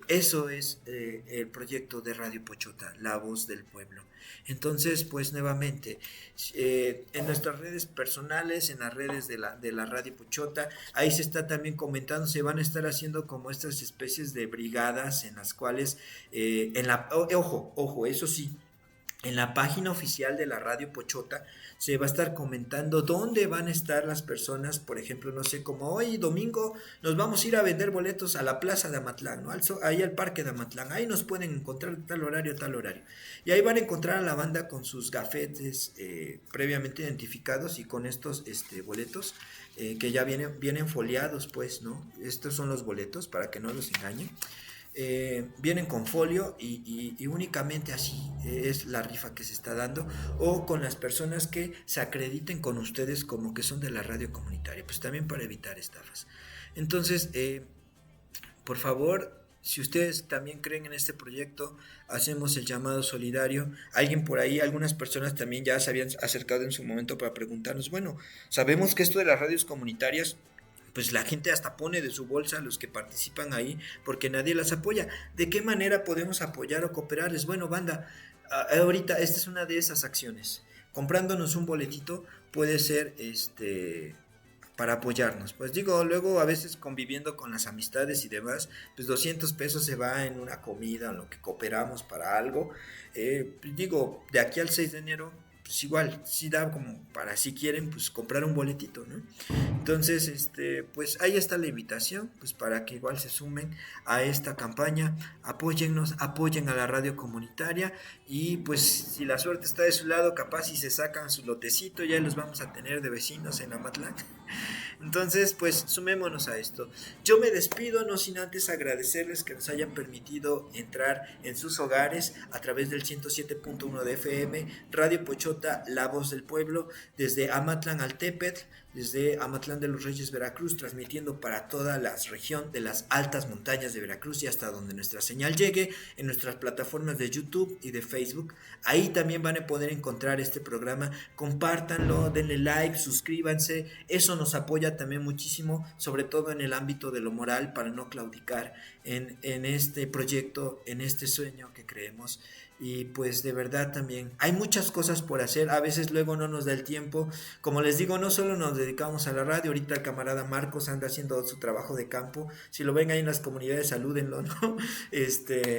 Eso es el proyecto de Radio Pochota, la voz del pueblo. Entonces, pues nuevamente, en nuestras redes personales, en las redes de la Radio Pochota, ahí se está también comentando, se van a estar haciendo como estas especies de brigadas en las cuales, ojo, eso sí, en la página oficial de la Radio Pochota se va a estar comentando dónde van a estar las personas, por ejemplo, no sé, como hoy domingo nos vamos a ir a vender boletos a la plaza de Amatlán, ¿no? Ahí al parque de Amatlán, ahí nos pueden encontrar tal horario, tal horario. Y ahí van a encontrar a la banda con sus gafetes previamente identificados y con estos boletos que ya vienen foliados, pues, ¿no? Estos son los boletos para que no los engañen. Vienen con folio y únicamente así es la rifa que se está dando o con las personas que se acrediten con ustedes como que son de la radio comunitaria, pues también para evitar estafas. Entonces, por favor, si ustedes también creen en este proyecto, hacemos el llamado solidario. Alguien por ahí, algunas personas también ya se habían acercado en su momento para preguntarnos, bueno, sabemos que esto de las radios comunitarias, pues la gente hasta pone de su bolsa los que participan ahí porque nadie las apoya. ¿De qué manera podemos apoyar o cooperarles? Bueno, banda, ahorita esta es una de esas acciones. comprándonos un boletito puede ser para apoyarnos. Pues digo, luego a veces conviviendo con las amistades y demás, pues 200 pesos se va en una comida, en lo que cooperamos para algo. Digo, de aquí al 6 de enero, pues igual, sí da como para si quieren, pues comprar un boletito, ¿no? Entonces, pues ahí está la invitación, pues para que igual se sumen a esta campaña, apóyennos, apoyen a la radio comunitaria y pues si la suerte está de su lado, capaz si se sacan su lotecito, ya los vamos a tener de vecinos en Amatlán. Entonces, pues sumémonos a esto. Yo me despido, no sin antes agradecerles que nos hayan permitido entrar en sus hogares a través del 107.1 de FM, Radio Pochota, La Voz del Pueblo, desde Amatlán Altepetl, desde Amatlán de los Reyes, Veracruz, transmitiendo para toda la región de las altas montañas de Veracruz y hasta donde nuestra señal llegue, en nuestras plataformas de YouTube y de Facebook. Ahí también van a poder encontrar este programa. Compártanlo, denle like, suscríbanse. Eso nos apoya también muchísimo, sobre todo en el ámbito de lo moral, para no claudicar en este proyecto, en este sueño que creemos. Y pues de verdad también hay muchas cosas por hacer, a veces luego no nos da el tiempo, como les digo, no solo nos dedicamos a la radio, ahorita el camarada Marcos anda haciendo su trabajo de campo, si lo ven ahí en las comunidades salúdenlo, ¿no?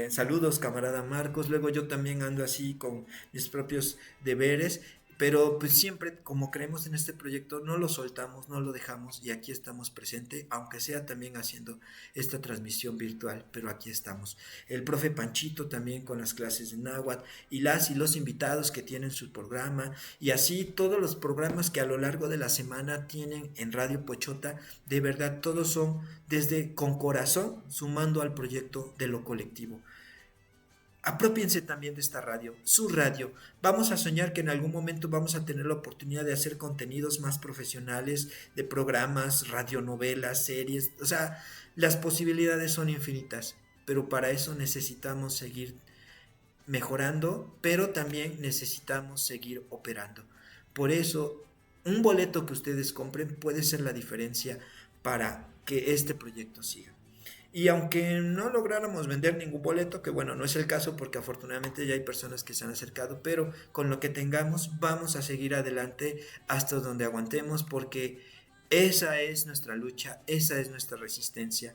Saludos camarada Marcos, luego yo también ando así con mis propios deberes, pero pues siempre como creemos en este proyecto no lo soltamos, no lo dejamos y aquí estamos presente, aunque sea también haciendo esta transmisión virtual, pero aquí estamos. El profe Panchito también con las clases de náhuatl y las y los invitados que tienen su programa y así todos los programas que a lo largo de la semana tienen en Radio Pochota, de verdad todos son desde con corazón sumando al proyecto de lo colectivo. Apropiense también de esta radio, su radio. Vamos a soñar que en algún momento vamos a tener la oportunidad de hacer contenidos más profesionales, de programas, radionovelas, series. O sea, las posibilidades son infinitas, pero para eso necesitamos seguir mejorando, pero también necesitamos seguir operando. Por eso, un boleto que ustedes compren puede ser la diferencia para que este proyecto siga. Y aunque no lográramos vender ningún boleto, que bueno, no es el caso porque afortunadamente ya hay personas que se han acercado, pero con lo que tengamos vamos a seguir adelante hasta donde aguantemos porque esa es nuestra lucha, esa es nuestra resistencia,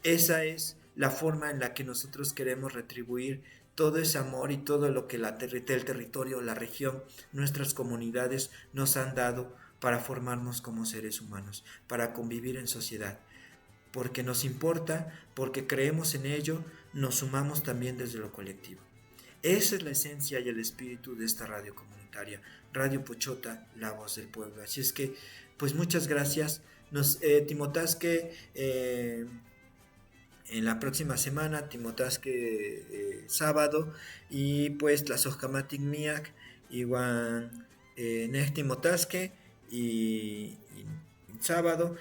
esa es la forma en la que nosotros queremos retribuir todo ese amor y todo lo que el territorio, la región, nuestras comunidades nos han dado para formarnos como seres humanos, para convivir en sociedad porque nos importa, porque creemos en ello, nos sumamos también desde lo colectivo. Esa es la esencia y el espíritu de esta radio comunitaria, Radio Pochota, La Voz del Pueblo. Así es que, pues muchas gracias. Timotasque, en la próxima semana, Timotasque sábado, y pues la Sojamatic Miak, igual Timotasque y sábado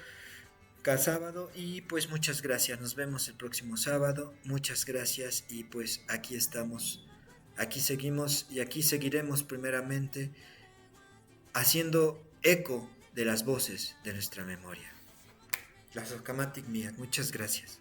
cada sábado y pues muchas gracias, nos vemos el próximo sábado, muchas gracias y pues aquí estamos, aquí seguimos y aquí seguiremos primeramente haciendo eco de las voces de nuestra memoria. La Socamatic Mía, muchas gracias.